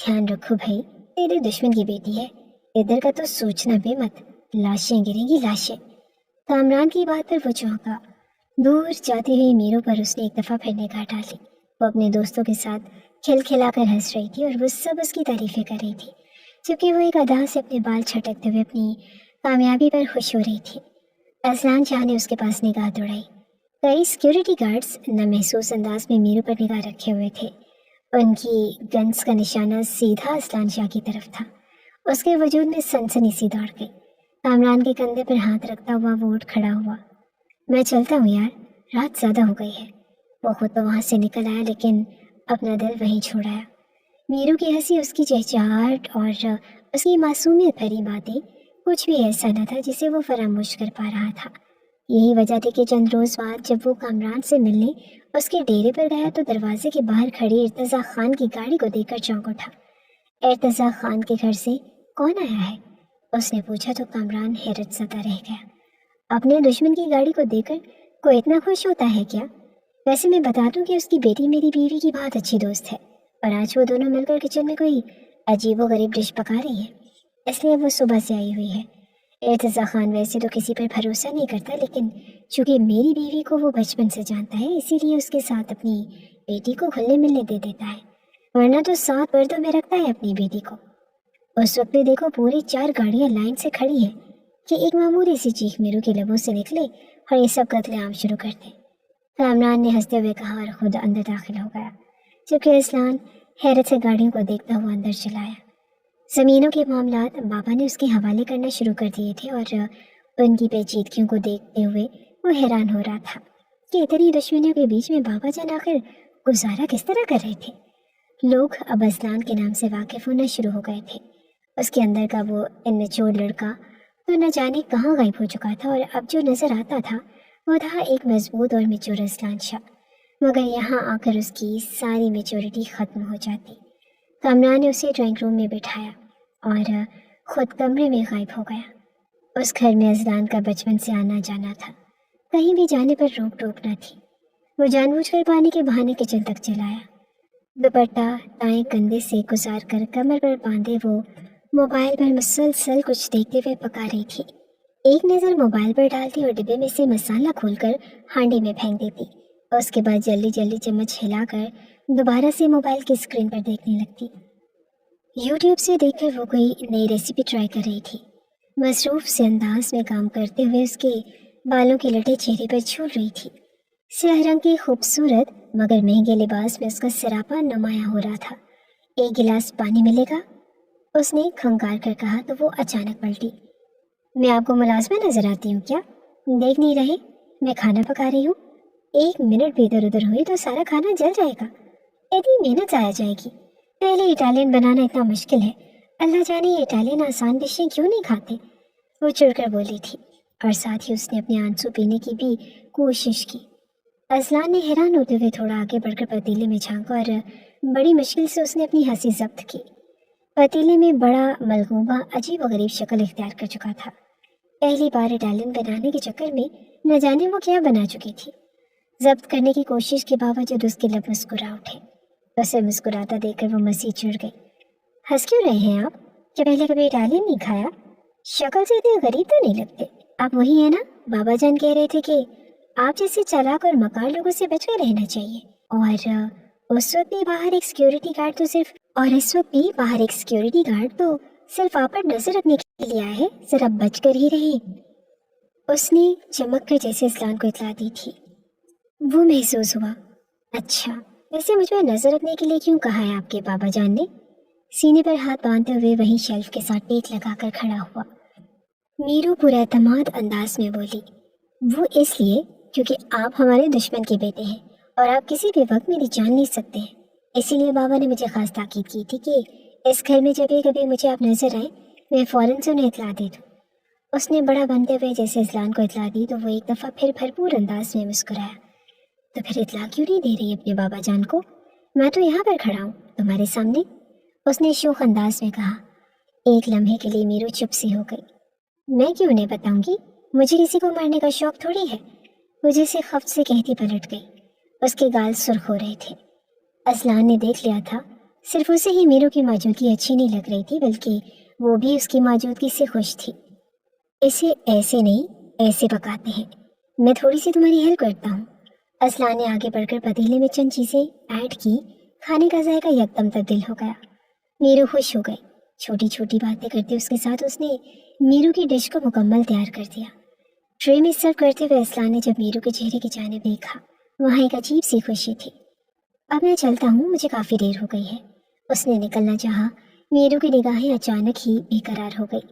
دھیان رکھو بھائی، تیرے دشمن کی بیٹی ہے، ادھر کا تو سوچنا بھی مت، لاشیں گریں گی لاشیں۔ کامران کی بات پر وہ چونکا۔ دور جاتی ہوئی میرو پر اس نے ایک دفعہ پھر نگاہ ڈالی۔ وہ اپنے دوستوں کے ساتھ کھل کھلا کر ہنس رہی تھی اور وہ سب اس کی تعریفیں کر رہی تھی، جبکہ وہ ایک ادا سے اپنے بال چھٹکتے ہوئے اپنی کامیابی پر خوش ہو رہی تھی۔ اذلان شاہ نے اس کے پاس نگاہ دوڑائی۔ کئی سیکیورٹی گارڈز نامحسوس انداز میں میرو پر نگاہ رکھے ہوئے تھے۔ ان کی گنز کا نشانہ سیدھا اذلان شاہ کی طرف تھا۔ اس کے وجود میں سنسنی سی دوڑ گئی۔ کامران کے کندھے پر ہاتھ رکھتا ہوا وہ اٹھ کھڑا ہوا۔ میں چلتا ہوں یار، رات زیادہ ہو گئی ہے۔ وہ خود تو وہاں سے نکل آیا لیکن اپنا دل وہیں چھوڑ آیا۔ میرو کی ہنسی، اس کی چہچہاہٹ اور اس کی معصومیت بھری باتیں، کچھ بھی ایسا نہ تھا جسے وہ فراموش کر پا رہا تھا۔ یہی وجہ تھی کہ چند روز بعد جب وہ کامران سے ملنے اس کے ڈیرے پر گیا تو دروازے کے باہر کھڑی ارتضیٰ خان کی گاڑی کو دیکھ کر چونک اٹھا۔ ارتضیٰ خان کے گھر سے کون آیا ہے؟ اس نے پوچھا تو کامران حیرت زدہ رہ گیا۔ اپنے دشمن کی گاڑی کو دیکھ کر کوئی اتنا خوش ہوتا ہے کیا؟ ویسے میں بتا دوں کہ اس کی بیٹی میری بیوی کی بہت اچھی دوست ہے، اور آج وہ دونوں مل کر کچن میں کوئی عجیب و غریب ڈش پکا رہی ہے، اس لیے وہ صبح سے آئی ہوئی ہے۔ ارتضیٰ خان ویسے تو کسی پر بھروسہ نہیں کرتا، لیکن چونکہ میری بیوی کو وہ بچپن سے جانتا ہے، اسی لیے اس کے ساتھ اپنی بیٹی کو گھلنے ملنے دے دیتا ہے، ورنہ تو 7 پردوں میں رکھتا ہے اپنی بیٹی کو۔ اس وقت میں دیکھو پوری 4 گاڑیاں لائن سے کھڑی ہیں کہ ایک معمولی سی چیخ میرو کے لبوں سے نکلے اور یہ سب قتل عام شروع کر دیں۔ کامران نے ہنستے ہوئے کہا اور خود اندر داخل ہو گیا، جبکہ اذلان حیرت سے گاڑیوں کو دیکھتا ہوا اندر چلایا۔ زمینوں کے معاملات بابا نے اس کے حوالے کرنا شروع کر دیے تھے، اور ان کی پیچیدگیوں کو دیکھتے ہوئے وہ حیران ہو رہا تھا کہ اتنی دشمنیوں کے بیچ میں بابا جان آخر گزارا کس طرح کر رہے تھے۔ لوگ اب اذلان کے نام سے واقف ہونا شروع ہو گئے تھے۔ اس کے اندر کا وہ انچور لڑکا تو نہ جانے کہاں غائب ہو چکا تھا، اور اب جو نظر آتا تھا وہ تھا ایک مضبوط اور میچور اذلان شاہ، مگر یہاں آ کر اس کی ساری میچورٹی ختم ہو جاتی۔ کامران نے اسے ڈرائنگ روم میں بٹھایا اور خود کمرے میں غائب ہو گیا۔ اس گھر میں اذلان کا بچپن سے آنا جانا تھا، کہیں بھی جانے پر روک ٹوک نہ تھی۔ وہ جان بوجھ کر پانی کے بہانے کچن تک چلایا۔ دوپٹہ دائیں کندھے سے گزار کر کمر پر باندھے وہ موبائل پر مسلسل کچھ دیکھتے ہوئے پکا رہی تھی۔ ایک نظر موبائل پر ڈالتی اور ڈبے میں سے مسالہ کھول کر ہانڈی میں پھینک دیتی، اور اس کے بعد جلدی جلدی چمچ ہلا کر دوبارہ سے موبائل کی اسکرین پر دیکھنے لگتی۔ یوٹیوب سے دیکھ کر وہ کوئی نئی ریسیپی ٹرائی کر رہی تھی۔ مصروف سے انداز میں کام کرتے ہوئے اس کے بالوں کی لٹیں چہرے پر جھول رہی تھی۔ سیاہ رنگ کی خوبصورت مگر مہنگے لباس میں اس کا سراپا نمایاں ہو رہا تھا۔ ایک گلاس پانی ملے گا؟ اس نے کھنگار کر کہا تو وہ اچانک پلٹی۔ میں آپ کو ملازمہ نظر آتی ہوں کیا؟ دیکھ نہیں رہے میں کھانا پکا رہی ہوں؟ 1 منٹ بھی ادھر ادھر ہوئی تو سارا کھانا جل جائے گا، اتنی محنت ضائع جائے گی۔ پہلے اٹالین بنانا اتنا مشکل ہے، اللہ جانے یہ اٹالین آسان ڈشیں کیوں نہیں کھاتے، وہ چڑ کر بولی تھی، اور ساتھ ہی اس نے اپنے آنسو پینے کی بھی کوشش کی۔ اذلان نے حیران ہوتے ہوئے تھوڑا آگے بڑھ کر پتیلے میں جھانکا اور بڑی مشکل سے اس نے اپنی ہنسی ضبط کی۔ پتیلے میں بڑا ملغوبہ عجیب و غریب شکل اختیار کر چکا تھا۔ پہلی بار اٹالین بنانے کے چکر میں نہ جانے وہ کیا بنا چکی تھی۔ ضبط کرنے کی کوشش کے باوجود اس کے لب مسکرا اٹھے۔ उसे मुस्कुराता देखकर वो मसीह चिढ़ गई। हंस क्यों रहे हैं आप? क्या पहले कभी इटालियन नहीं खाया? शक्ल से इतने गरीब तो नहीं लगते। आप वही है ना, बाबा जान कह रहे थे कि आप जैसे चालाक और मकार लोगों से बचकर रहना चाहिए। और उस वक्त भी बाहर एक सिक्योरिटी गार्ड तो सिर्फ आप पर नजर रखने के लिए आया है, जरा बच कर ही रहे। उसने चमक कर जैसे इस्लान को इतला दी थी। वो महसूस हुआ, अच्छा वैसे मुझ पर नजर रखने के लिए क्यों कहा है आपके बाबा जान ने? सीने पर हाथ बांधते हुए वहीं शेल्फ के साथ टेक लगाकर खड़ा हुआ। मीरू पुरएतमाद अंदाज में बोली, वो इसलिए क्योंकि आप हमारे दुश्मन के बेटे हैं और आप किसी भी वक्त मेरी जान ले सकते हैं। इसीलिए बाबा ने मुझे खास ताकीद की थी कि इस घर में जब भी कभी मुझे आप नजर आए मैं फौरन से उन्हें इतला दे दूँ। उसने बड़ा बनते हुए जैसे इस्लान को इतला दी तो वो एक दफ़ा फिर भरपूर अंदाज में मुस्कुराया। तो फिर इतला क्यों नहीं दे रही अपने बाबा जान को? मैं तो यहाँ पर खड़ा हूँ तुम्हारे सामने, उसने शोख अंदाज में कहा। एक लम्हे के लिए मीरू चुप सी हो गई। मैं क्यों उन्हें बताऊंगी? मुझे किसी को मारने का शौक थोड़ी है, वो जैसे खफ्त से कहती पलट गई। उसके गाल सुर्ख हो रहे थे। असलान ने देख लिया था, सिर्फ उसे ही मीरू की मौजूदगी अच्छी नहीं लग रही थी, बल्कि वो भी उसकी मौजूदगी से खुश थी। इसे ऐसे नहीं ऐसे पकाते हैं, मैं थोड़ी सी तुम्हारी हेल्प करता हूँ। असलान ने आगे बढ़कर पतीले में चंद चीज़ें ऐड की। खाने का जायका यकदम तब्दील हो गया। मीरू खुश हो गई। छोटी छोटी बातें करते उसके साथ उसने मीरू की डिश को मुकम्मल तैयार कर दिया। ट्रे में सर्व करते हुए असलान ने जब मीरू के चेहरे की जानिब देखा, वहाँ एक अजीब सी खुशी थी। अब मैं चलता हूँ, मुझे काफ़ी देर हो गई है। उसने निकलना चाहा, मीरू की निगाहें अचानक ही बेकरार हो गई।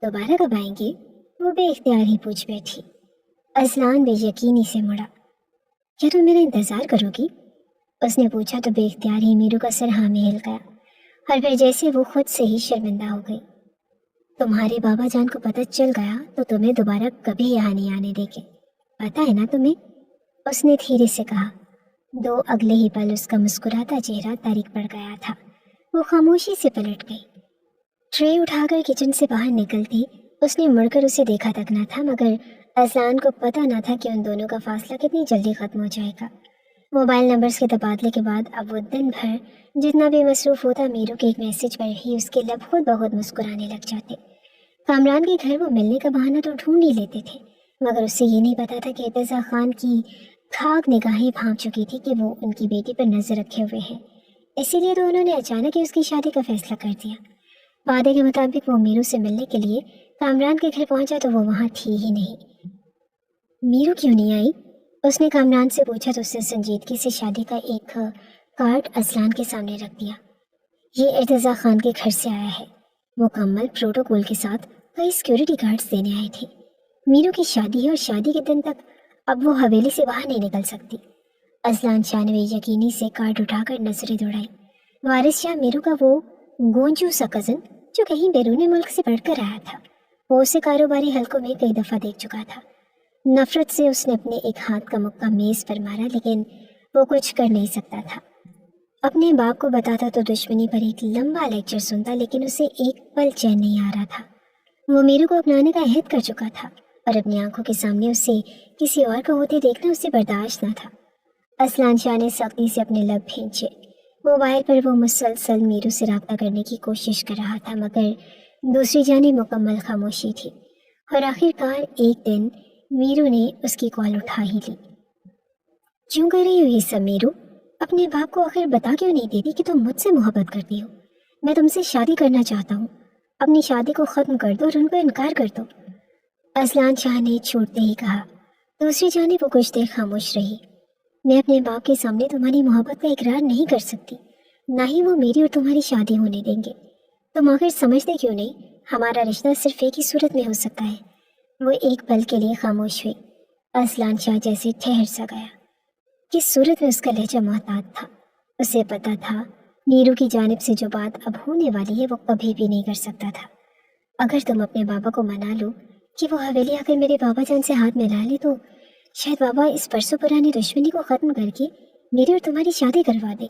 दोबारा कब आएंगे? वो बेइख्तियार ही पूछ बैठी। असलान बेयकीनी से मुड़ा। क्या तुम मेरा इंतज़ार करोगी? उसने पूछा तो बेइख्तियार ही मीरू का सर हाँ में हिल गया और फिर जैसे वो खुद से ही शर्मिंदा हो गई। तुम्हारे बाबा जान को पता चल गया तो तुम्हें दोबारा कभी यहाँ नहीं आने देंगे, पता है ना तुम्हें? उसने धीरे से कहा। दो अगले ही पल उसका मुस्कुराता चेहरा तारीख पड़ गया था। वो खामोशी से पलट गई। ट्रे उठाकर किचन से बाहर निकलती उसने मुड़कर उसे देखा तक ना था, मगर असलान को पता ना था कि उन दोनों का फासला कितनी जल्दी ख़त्म हो जाएगा। मोबाइल नंबर्स के तबादले के बाद अब वो दिन भर जितना भी मसरूफ़ होता, मीरू के एक मैसेज पर ही उसके लब खुद बहुत मुस्कुराने लग जाते। कामरान के घर वो मिलने का बहाना तो ढूंढ ही लेते थे, मगर उससे ये नहीं पता था कि इर्तिज़ा खान की खाक निगाहें भांप चुकी थी कि वो उनकी बेटी पर नज़र रखे हुए हैं। इसीलिए तो उन्होंने अचानक ही उसकी शादी का फैसला कर दिया। वादे के मुताबिक वो मीरू से मिलने के लिए कामरान के घर पहुंचा तो वो वहाँ थी ही नहीं। मीरू क्यों नहीं आई? उसने कामरान से पूछा तो उसने संजीदगी से शादी का एक कार्ड असलान के सामने रख दिया। ये इर्तिज़ा खान के घर से आया है। मुकम्मल प्रोटोकॉल के साथ कई सिक्योरिटी गार्ड्स देने आए थे। मीरू की शादी है और शादी के दिन तक अब वो हवेली से बाहर नहीं निकल सकती। असलान शाह ने यकीनी से कार्ड उठाकर नजरें दौड़ाई। वारिस शाह मीरू का वो गोंजू सा कज़न जो कहीं बैरून मुल्क से पढ़कर आया था, वो उसे कारोबारी हलकों में कई दफ़ा देख चुका था। नफरत से उसने अपने एक हाथ का मुक्का मेज़ पर मारा, लेकिन वो कुछ कर नहीं सकता था। अपने बाप को बताता तो दुश्मनी पर एक लंबा लेक्चर सुनता, लेकिन उसे एक पल चैन नहीं आ रहा था। वो मीरू को अपनाने का अहद कर चुका था और अपनी आंखों के सामने उसे किसी और को होते देखना उसे बर्दाश्त न था। असलान शाह ने सख्ती से अपने लब खींचे। मोबाइल पर वो मुसलसल मीरू से रब्ता करने की कोशिश कर रहा था, मगर दूसरी जानिब मुकम्मल खामोशी थी। और आखिरकार एक दिन मीरू ने उसकी कॉल उठा ही ली। क्यों कर रही हो ये सब मीरू? अपने बाप को आखिर बता क्यों नहीं देती कि तुम मुझसे मोहब्बत करती हो? मैं तुमसे शादी करना चाहता हूँ। अपनी शादी को ख़त्म कर दो और उनको इनकार कर दो। असलान शाह ने छूटते ही कहा। दूसरी जानिब वो कुछ देर खामोश रही। मैं अपने बाप के सामने तुम्हारी मोहब्बत का इकरार नहीं कर सकती, ना ही वो मेरी और तुम्हारी शादी होने देंगे। तुम आखिर समझते क्यों नहीं? हमारा रिश्ता सिर्फ एक ही सूरत में हो सकता है। वो एक पल के लिए खामोश हुई। असलान शाह जैसे ठहर सा गया। किस सूरत में उसका लहजा मोहतात था। उसे पता था मीरू की जानिब से जो बात अब होने वाली है वो कभी भी नहीं कर सकता था। अगर तुम अपने बाबा को मना लो कि वो हवेली आकर मेरे बाबा जान से हाथ मिला ले, तो शायद बाबा इस परसों पुरानी दुश्मनी को ख़त्म करके मेरी और तुम्हारी शादी करवा दे।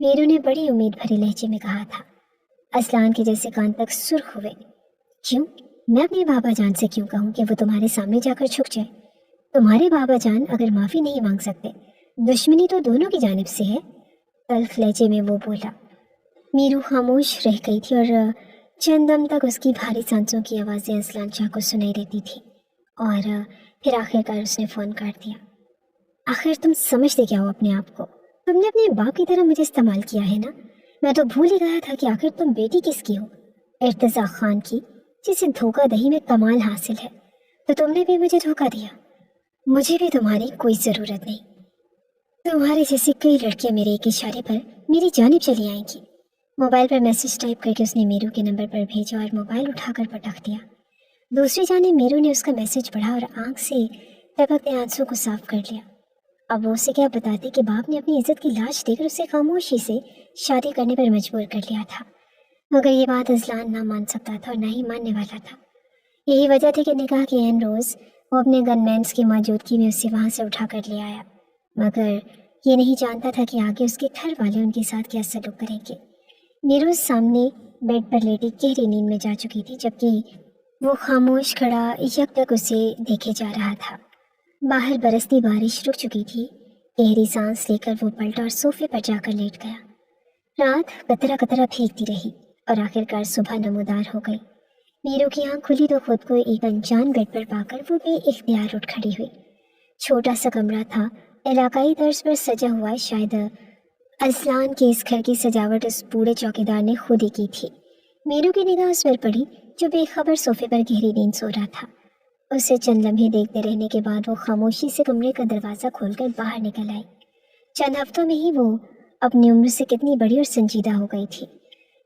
मीरू ने बड़ी उम्मीद भरे लहजे में कहा था। असलान के जैसे कान तक सुर्ख हुए। क्यों? मैं अपने बाबा जान से क्यों कहूँ कि वो तुम्हारे सामने जाकर झुक जाए? तुम्हारे बाबा जान अगर माफ़ी नहीं मांग सकते, दुश्मनी तो दोनों की जानिब से है। तल्ख लहजे में वो बोला। मीरू खामोश रह गई थी और चंद दम तक उसकी भारी सांसों की आवाज़ें असलान शाह को सुनाई देती थी। और फिर आखिरकार उसने फ़ोन काट दिया। आखिर तुम समझते क्या हो अपने आप को? तुमने अपने बाप की तरह मुझे इस्तेमाल किया है ना। मैं तो भूल ही गया था कि आखिर तुम बेटी किसकी हो, इर्तिज़ा खान की, जिसे धोखा दही में कमाल हासिल है। तो तुमने भी मुझे धोखा दिया। मुझे भी तुम्हारी कोई ज़रूरत नहीं। तुम्हारे जैसी कई लड़कियां मेरे एक इशारे पर मेरी जानिब चली आएंगी। मोबाइल पर मैसेज टाइप करके उसने मीरू के नंबर पर भेजा और मोबाइल उठाकर पटक दिया। दूसरी जानिब मीरू ने उसका मैसेज पढ़ा और आंख से टपकते आंसू को साफ कर लिया। अब वो उसे क्या बताते कि बाप ने अपनी इज्जत की लाश देकर उसे खामोशी से शादी करने पर मजबूर कर लिया था। मगर ये बात अजलान ना मान सकता था और ना ही मानने वाला था। यही वजह थी कि निकाह के एन रोज़ वो अपने गनमैन्स की मौजूदगी में उसे वहाँ से उठा कर ले आया। मगर ये नहीं जानता था कि आगे उसके घर वाले उनके साथ क्या सलूक करेंगे। मीरू सामने बेड पर लेटी गहरी नींद में जा चुकी थी, जबकि वो खामोश खड़ा यकटक उसे देखे जा रहा था। बाहर बरसती बारिश रुक चुकी थी। गहरी सांस लेकर वो पलटा और सोफे पर जाकर लेट गया। रात कतरा कतरा भीगती रही और आखिरकार सुबह नमूदार हो गई। मीरू की आंख खुली तो खुद को एक अनजान बेड पर पाकर वो बेइख्तियार उठ खड़ी हुई। छोटा सा कमरा था, इलाकाई तर्ज पर सजा हुआ। शायद असलान के इस घर की सजावट उस बूढ़े चौकीदार ने खुद ही की थी। मीरू की निगाह उस पर पड़ी जो बेखबर सोफे पर गहरी नींद सो रहा था। उसे चंद लम्हे देखते रहने के बाद वो खामोशी से कमरे का दरवाज़ा खोलकर बाहर निकल आई। चंद हफ्तों में ही वो अपनी उम्र से कितनी बड़ी और संजीदा हो गई थी।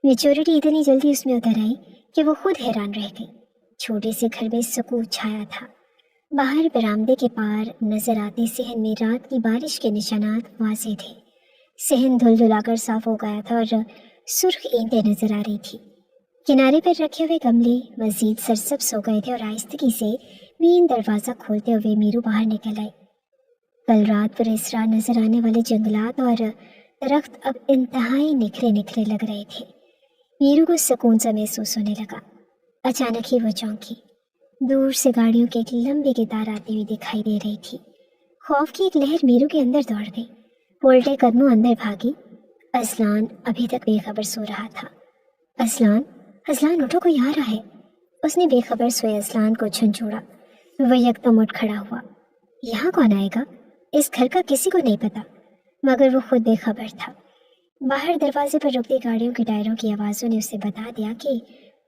मेच्योरिटी इतनी जल्दी उसमें उतर आई कि वो खुद हैरान रह गई। छोटे से घर में सुकून छाया था। बाहर बरामदे के पार नजर आते सहन में रात की बारिश के निशानात वाज़ेह थे। सहन धुलधुलाकर साफ हो गया था और सुर्ख ईंटें नजर आ रही थी। किनारे पर रखे हुए गमले मजीद सरसब्ज हो गए थे और आहिस्तगी से मेन दरवाज़ा खोलते हुए मीरू बाहर निकल आई। कल रात पर इसरार नजर आने वाले जंगलात और दरख्त अब इंतहाई निखरे निखरे लग रहे थे। मीरू को सुकून सा महसूस होने लगा। अचानक ही वो चौंकी। दूर से गाड़ियों की एक लंबी कतार आती हुई दिखाई दे रही थी। खौफ की एक लहर मीरू के अंदर दौड़ गई। वो उल्टे कदमों अंदर भागी। असलान अभी तक बेखबर सो रहा था। असलान, असलान उठो, कोई आ रहा है। उसने बेखबर सोए असलान को झंझोड़ा। वह यकदम उठ खड़ा हुआ। यहाँ कौन आएगा? इस घर का किसी को नहीं पता। मगर वो खुद बेखबर था। बाहर दरवाजे पर रुकती गाड़ियों के टायरों की आवाज़ों ने उसे बता दिया कि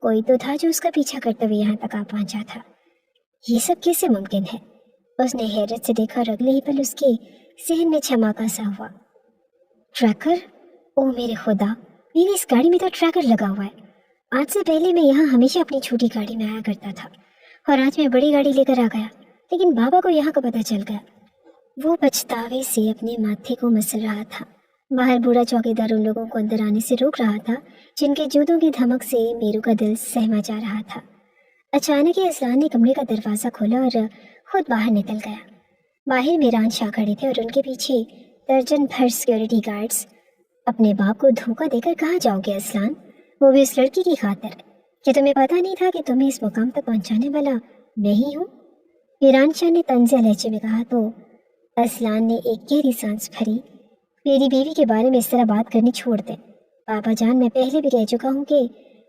कोई तो था जो उसका पीछा करते हुए यहाँ तक आ पहुँचा था। ये सब कैसे मुमकिन है? उसने हैरत से देखा और अगले ही पल उसके सहन में छमाका सा हुआ। ट्रैकर? ओ मेरे खुदा, मेरी इस गाड़ी में तो ट्रैकर लगा हुआ है। आज से पहले मैं यहाँ हमेशा अपनी छोटी गाड़ी में आया करता था और आज मैं बड़ी गाड़ी लेकर आ गया, लेकिन बाबा को यहाँ का पता चल गया। वो पछतावे से अपने माथे को मसल रहा था। बाहर बूढ़ा चौकीदार उन लोगों को अंदर आने से रोक रहा था जिनके जूतों की धमक से मीरू का दिल सहमा जा रहा था। अचानक ही असलान ने कमरे का दरवाज़ा खोला और खुद बाहर निकल गया। बाहर मीरान शाह खड़े थे और उनके पीछे दर्जन भर सिक्योरिटी गार्ड्स। अपने बाप को धोखा देकर कहाँ जाओगे असलान, वो भी उस लड़की की खातिर? क्या तुम्हें पता नहीं था कि तुम्हें इस मुकाम तक पहुँचाने वाला मैं ही हूँ? मीरान शाह ने तंज़ लहजे में कहा तो असलान ने एक गहरी सांस भरी। मेरी बीवी के बारे में इस तरह बात करनी छोड़ दें। पापा जान, मैं पहले भी कह चुका हूँ कि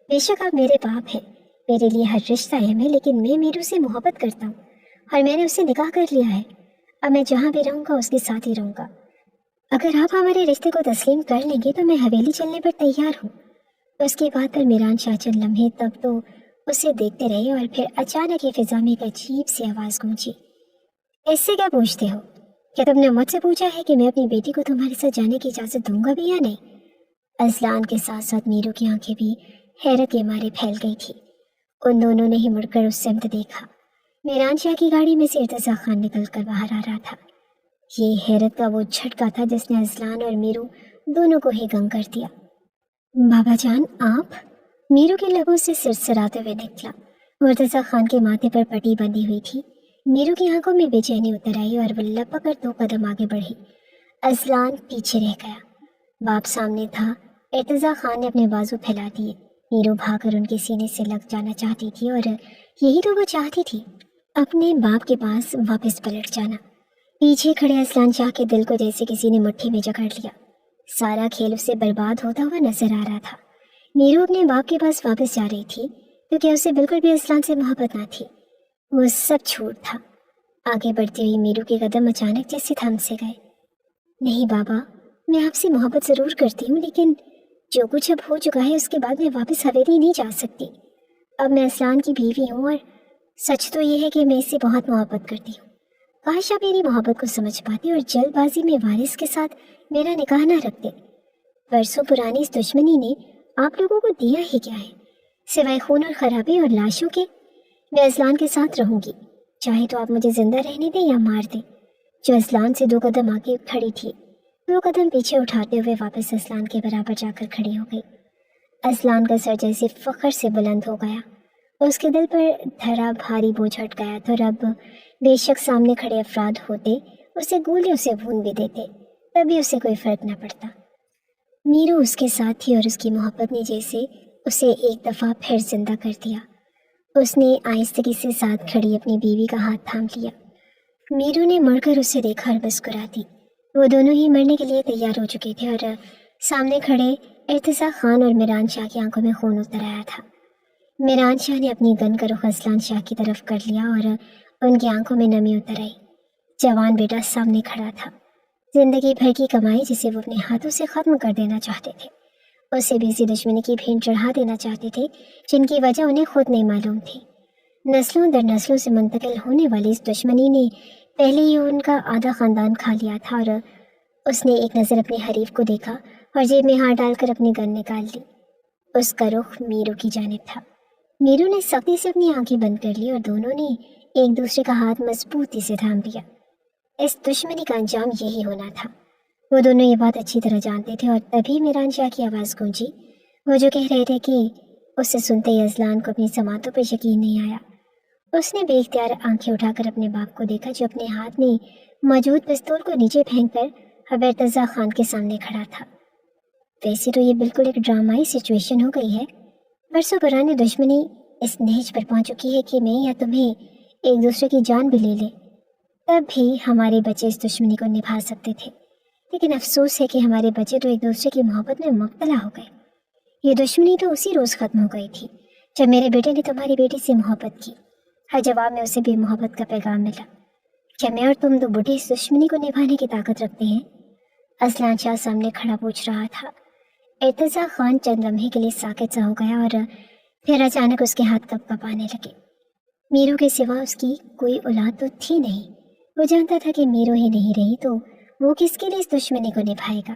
बेशक आप मेरे बाप हैं, मेरे लिए हर रिश्ता अहम है, लेकिन मैं मीरू से मोहब्बत करता हूँ और मैंने उससे निकाह कर लिया है। अब मैं जहाँ भी रहूँगा उसके साथ ही रहूँगा। अगर आप हमारे रिश्ते को तस्लीम कर लेंगे तो मैं हवेली चलने पर तैयार हूँ। उसकी बात पर मीरान शाह चंद लम्हे तब तो उसे देखते रहे और फिर अचानक ही फिजा में एक अजीब सी आवाज़ गूंजी। इससे क्या पूछते हो? क्या तुमने मुझसे पूछा है कि मैं अपनी बेटी को तुम्हारे साथ जाने की इजाज़त दूंगा भी या नहीं? असलान के साथ साथ मीरू की आंखें भी हैरत के मारे फैल गई थी। उन दोनों ने ही मुड़कर उस समत देखा। मीरान शाह की गाड़ी में से इर्तिज़ा खान निकल कर बाहर आ रहा था। ये हैरत का वो झटका था जिसने असलान और मीरू दोनों को ही गंग कर दिया। बाबा जान, आप? मीरू के लबों से सिरसिराते हुए निकला। इर्तिज़ा खान के माथे पर पट्टी बंधी हुई थी। मीरू की आंखों में बेचैनी उतर आई और वो लपक कर 2 कदम आगे बढ़ी। असलान पीछे रह गया। बाप सामने था। इर्तिज़ा खान ने अपने बाजू फैला दिए। मीरू भागकर उनके सीने से लग जाना चाहती थी और यही तो वो चाहती थी, अपने बाप के पास वापस पलट जाना। पीछे खड़े असलान शाह के दिल को जैसे किसी ने मुट्ठी में जकड़ लिया। सारा खेल उसे बर्बाद होता हुआ नजर आ रहा था। मीरू अपने बाप के पास वापस जा रही थी क्योंकि उसे बिल्कुल भी असलान से मोहब्बत ना थी। वो सब झूठ था। आगे बढ़ती हुई मीरू के कदम अचानक जैसे थम से गए। नहीं बाबा, मैं आपसे मोहब्बत ज़रूर करती हूँ, लेकिन जो कुछ अब हो चुका है उसके बाद मैं वापस हवेली नहीं जा सकती। अब मैं असलान की बीवी हूँ और सच तो ये है कि मैं इससे बहुत मोहब्बत करती हूँ। काश आप मेरी मोहब्बत को समझ पाते और जल्दबाजी में वारिस के साथ मेरा निकाह ना रखते। बरसों पुरानी इस दुश्मनी ने आप लोगों को दिया ही क्या है, सिवाय खून और खराबी और लाशों के। मैं असलान के साथ रहूंगी, चाहे तो आप मुझे जिंदा रहने दें या मार दें। जो असलान से 2 कदम आगे खड़ी थी, 2 कदम पीछे उठाते हुए वापस असलान के बराबर जाकर खड़ी हो गई। असलान का सर जैसे फख्र से बुलंद हो गया, उसके दिल पर धरा भारी बोझ हट गया था और अब बेशक सामने खड़े अफराद होते, उसे गोलियों से भून भी देते, तभी उसे कोई फर्क न पड़ता। मीरू उसके साथ थी और उसकी मोहब्बत ने जैसे उसे एक दफ़ा फिर जिंदा कर दिया। उसने आहिस्तगी से साथ खड़ी अपनी बीवी का हाथ थाम लिया। मीरू ने मुड़कर उसे देखा और मुस्कुरा दी। वो दोनों ही मरने के लिए तैयार हो चुके थे और सामने खड़े इर्तिजा खान और मिरान शाह की आंखों में खून उतर आया था। मिरान शाह ने अपनी गन का रुख असलान शाह की तरफ कर लिया और उनकी आंखों में नमी उतर आई। जवान बेटा सामने खड़ा था, जिंदगी भर की कमाई जिसे वो अपने हाथों से ख़त्म कर देना चाहते थे, उसे भी इसी दुश्मनी की भेंट चढ़ा देना चाहते थे जिनकी वजह उन्हें खुद नहीं मालूम थी। नस्लों दर नस्लों से मुंतकिल होने वाली इस दुश्मनी ने पहले ही उनका आधा ख़ानदान खा लिया था और उसने एक नज़र अपने हरीफ को देखा और जेब में हाथ डालकर अपनी गन निकाल ली। उसका रुख मीरू की जानिब था। मीरू ने सख्ती से अपनी आंखें बंद कर ली और दोनों ने एक दूसरे का हाथ मजबूती से थाम लिया। इस दुश्मनी का अंजाम यही होना था। वो दोनों ये बात अच्छी तरह जानते थे और तभी मिरान शाह की आवाज़ गूंजी, वो जो कह रहे थे कि उसे सुनते ही अजलान को अपनी समातों पर यकीन नहीं आया। उसने बेख्तियार आंखें उठाकर अपने बाप को देखा, जो अपने हाथ में मौजूद पिस्तौल को नीचे फेंककर अब इर्तिजा खान के सामने खड़ा था। वैसे तो ये बिल्कुल एक ड्रामाई सिचुएशन हो गई है। बरसों पुरानी दुश्मनी इस नहज पर पहुंच चुकी है कि मैं या तुम्हें एक दूसरे की जान भी ले ले, तब भी हमारे बच्चे इस दुश्मनी को निभा सकते थे। लेकिन अफसोस है कि हमारे बच्चे तो एक दूसरे की मोहब्बत में मुब्तला हो गए। ये दुश्मनी तो उसी रोज़ ख़त्म हो गई थी जब मेरे बेटे ने तुम्हारी बेटी से मोहब्बत की। हर जवाब में उसे भी मोहब्बत का पैगाम मिला। क्या मैं और तुम 2 बूढ़े इस दुश्मनी को निभाने की ताकत रखते हैं? असलान शाह सामने खड़ा पूछ रहा था। इर्तिजा खान चंद लम्हे के लिए साकित सा हो गया और फिर अचानक उसके हाथ कँपने लगे। मीरू के सिवा उसकी कोई औलाद तो थी नहीं। वो जानता था कि मीरू ही नहीं रही तो वो किसके लिए इस दुश्मनी को निभाएगा।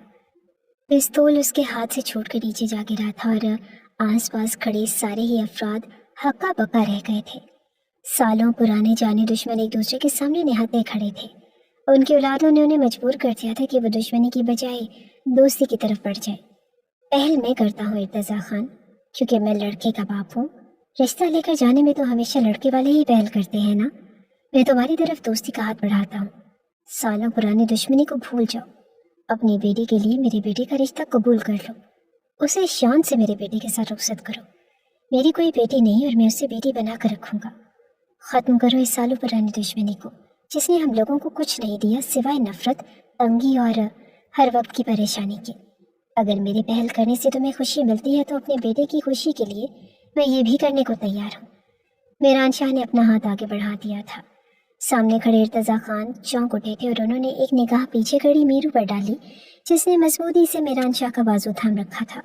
पिस्तौल उसके हाथ से छूटकर नीचे जा गिरा था और आसपास खड़े सारे ही अफराद हक्का बक्का रह गए थे। सालों पुराने जाने दुश्मन एक दूसरे के सामने निहत्ते खड़े थे। उनकी औलादों ने उन्हें मजबूर कर दिया था कि वो दुश्मनी की बजाय दोस्ती की तरफ बढ़ जाए। पहल मैं करता हूँ इर्तिजा खान, क्योंकि मैं लड़के का बाप हूँ। रिश्ता लेकर जाने में तो हमेशा लड़के वाले ही पहल करते हैं ना। मैं तुम्हारी तरफ दोस्ती का हाथ बढ़ाता हूँ। सालों पुरानी दुश्मनी को भूल जाओ। अपनी बेटी के लिए मेरे बेटे का रिश्ता कबूल कर लो। उसे शान से मेरे बेटे के साथ रुखसत करो। मेरी कोई बेटी नहीं और मैं उसे बेटी बना कर रखूँगा। ख़त्म करो इस सालों पुरानी दुश्मनी को, जिसने हम लोगों को कुछ नहीं दिया सिवाय नफरत, तंगी और हर वक्त की परेशानी के। अगर मेरे पहल करने से तुम्हें खुशी मिलती है तो अपने बेटे की खुशी के लिए मैं ये भी करने को तैयार हूँ। मिरान शाह ने अपना हाथ आगे बढ़ा दिया था। सामने खड़े इर्तिजा खान चौंक उठे थे और उन्होंने एक निगाह पीछे खड़ी मीरू पर डाली, जिसने मजबूती से मिरान शाह का बाजू थाम रखा था।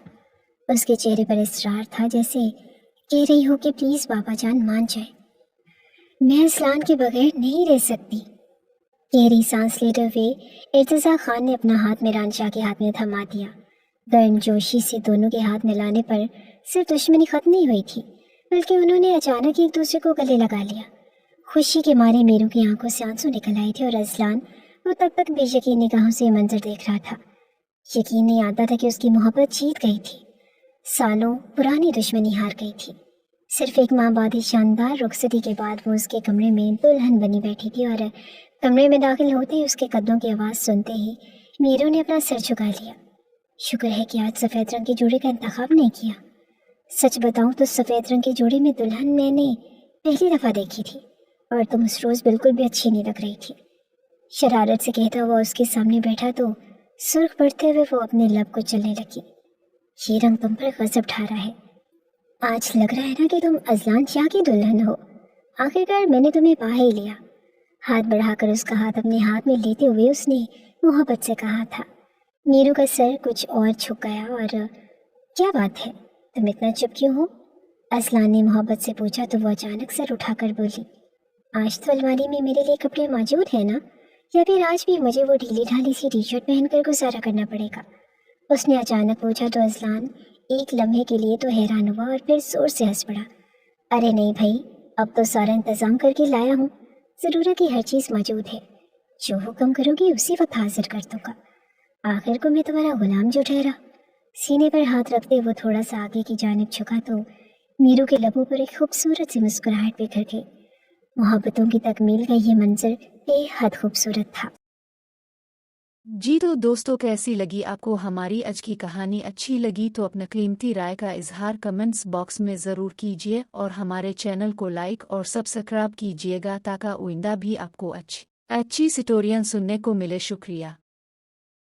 उसके चेहरे पर इसरार था, जैसे कह रही हो कि प्लीज़ बाबा जान मान जाए। मैं असलान के बगैर नहीं रह सकती। गहरी सांस लेते हुए इर्तिजा खान ने अपना हाथ मिरान शाह के हाथ में थमा दिया। गर्मजोशी से दोनों के हाथ मिलाने पर सिर्फ दुश्मनी खत्म नहीं हुई थी, बल्कि उन्होंने अचानक एक दूसरे को गले लगा लिया। खुशी के मारे मीरू की आंखों से आंसू निकल आए थे और असलान वो तब तक बेयकीन निगाहों से मंजर देख रहा था। यकीन नहीं आता था कि उसकी मोहब्बत जीत गई थी। सालों पुरानी दुश्मनी हार गई थी। सिर्फ एक माँ बादी शानदार रुखसती के बाद वो उसके कमरे में दुल्हन बनी बैठी थी और कमरे में दाखिल होते ही उसके कदमों की आवाज़ सुनते ही मीरू ने अपना सर झुका लिया। शुक्र है कि आज सफ़ेद रंग के जोड़े का इंतखाब नहीं किया। सच बताऊं तो सफ़ेद रंग के जोड़े में दुल्हन मैंने पहली दफ़ा देखी थी और तुम उस रोज़ बिल्कुल भी अच्छी नहीं लग रही थी। शरारत से कहता हुआ उसके सामने बैठा तो सुर्ख पड़ते हुए वो अपने लब को चलने लगी। ये रंग तुम पर गजब ढा रहा है। आज लग रहा है ना कि तुम अजलान शाह की दुल्हन हो। आखिरकार मैंने तुम्हें पा ही लिया। हाथ बढ़ाकर उसका हाथ अपने हाथ में लेते हुए उसने मोहब्बत से कहा था। मीरू का सर कुछ और झुक गया। और क्या बात है, तुम इतना चुप क्यों हो? अजलान ने मोहब्बत से पूछा तो वो अचानक सर उठाकर बोली, आज तो अलमारी में मेरे लिए कपड़े मौजूद है ना, या फिर आज भी मुझे वो ढीली ढाली सी टी शर्ट पहनकर गुजारा करना पड़ेगा? उसने अचानक पूछा तो अजलान एक लम्हे के लिए तो हैरान हुआ और फिर जोर से हंस पड़ा। अरे नहीं भाई, अब तो सारा इंतजाम करके लाया हूँ। ज़रूरत की हर चीज़ मौजूद है, जो हुक्म करोगी उसी वक्त हाजिर कर दूंगा। आखिर को मैं तुम्हारा गुलाम जो ठहरा। सीने पर हाथ रखते वो थोड़ा सा आगे की जानिब झुका तो मीरू के लबों पर एक खूबसूरत सी मुस्कुराहट बिखर गई। मोहब्बतों की तकमील का ये मंजर बेहद खूबसूरत था। जी तो दोस्तों, कैसी लगी आपको हमारी आज की कहानी? अच्छी लगी तो अपना कीमती राय का इजहार कमेंट्स बॉक्स में ज़रूर कीजिए और हमारे चैनल को लाइक और सब्सक्राइब कीजिएगा ताकि आइंदा भी आपको अच्छी स्टोरियाँ सुनने को मिले। शुक्रिया।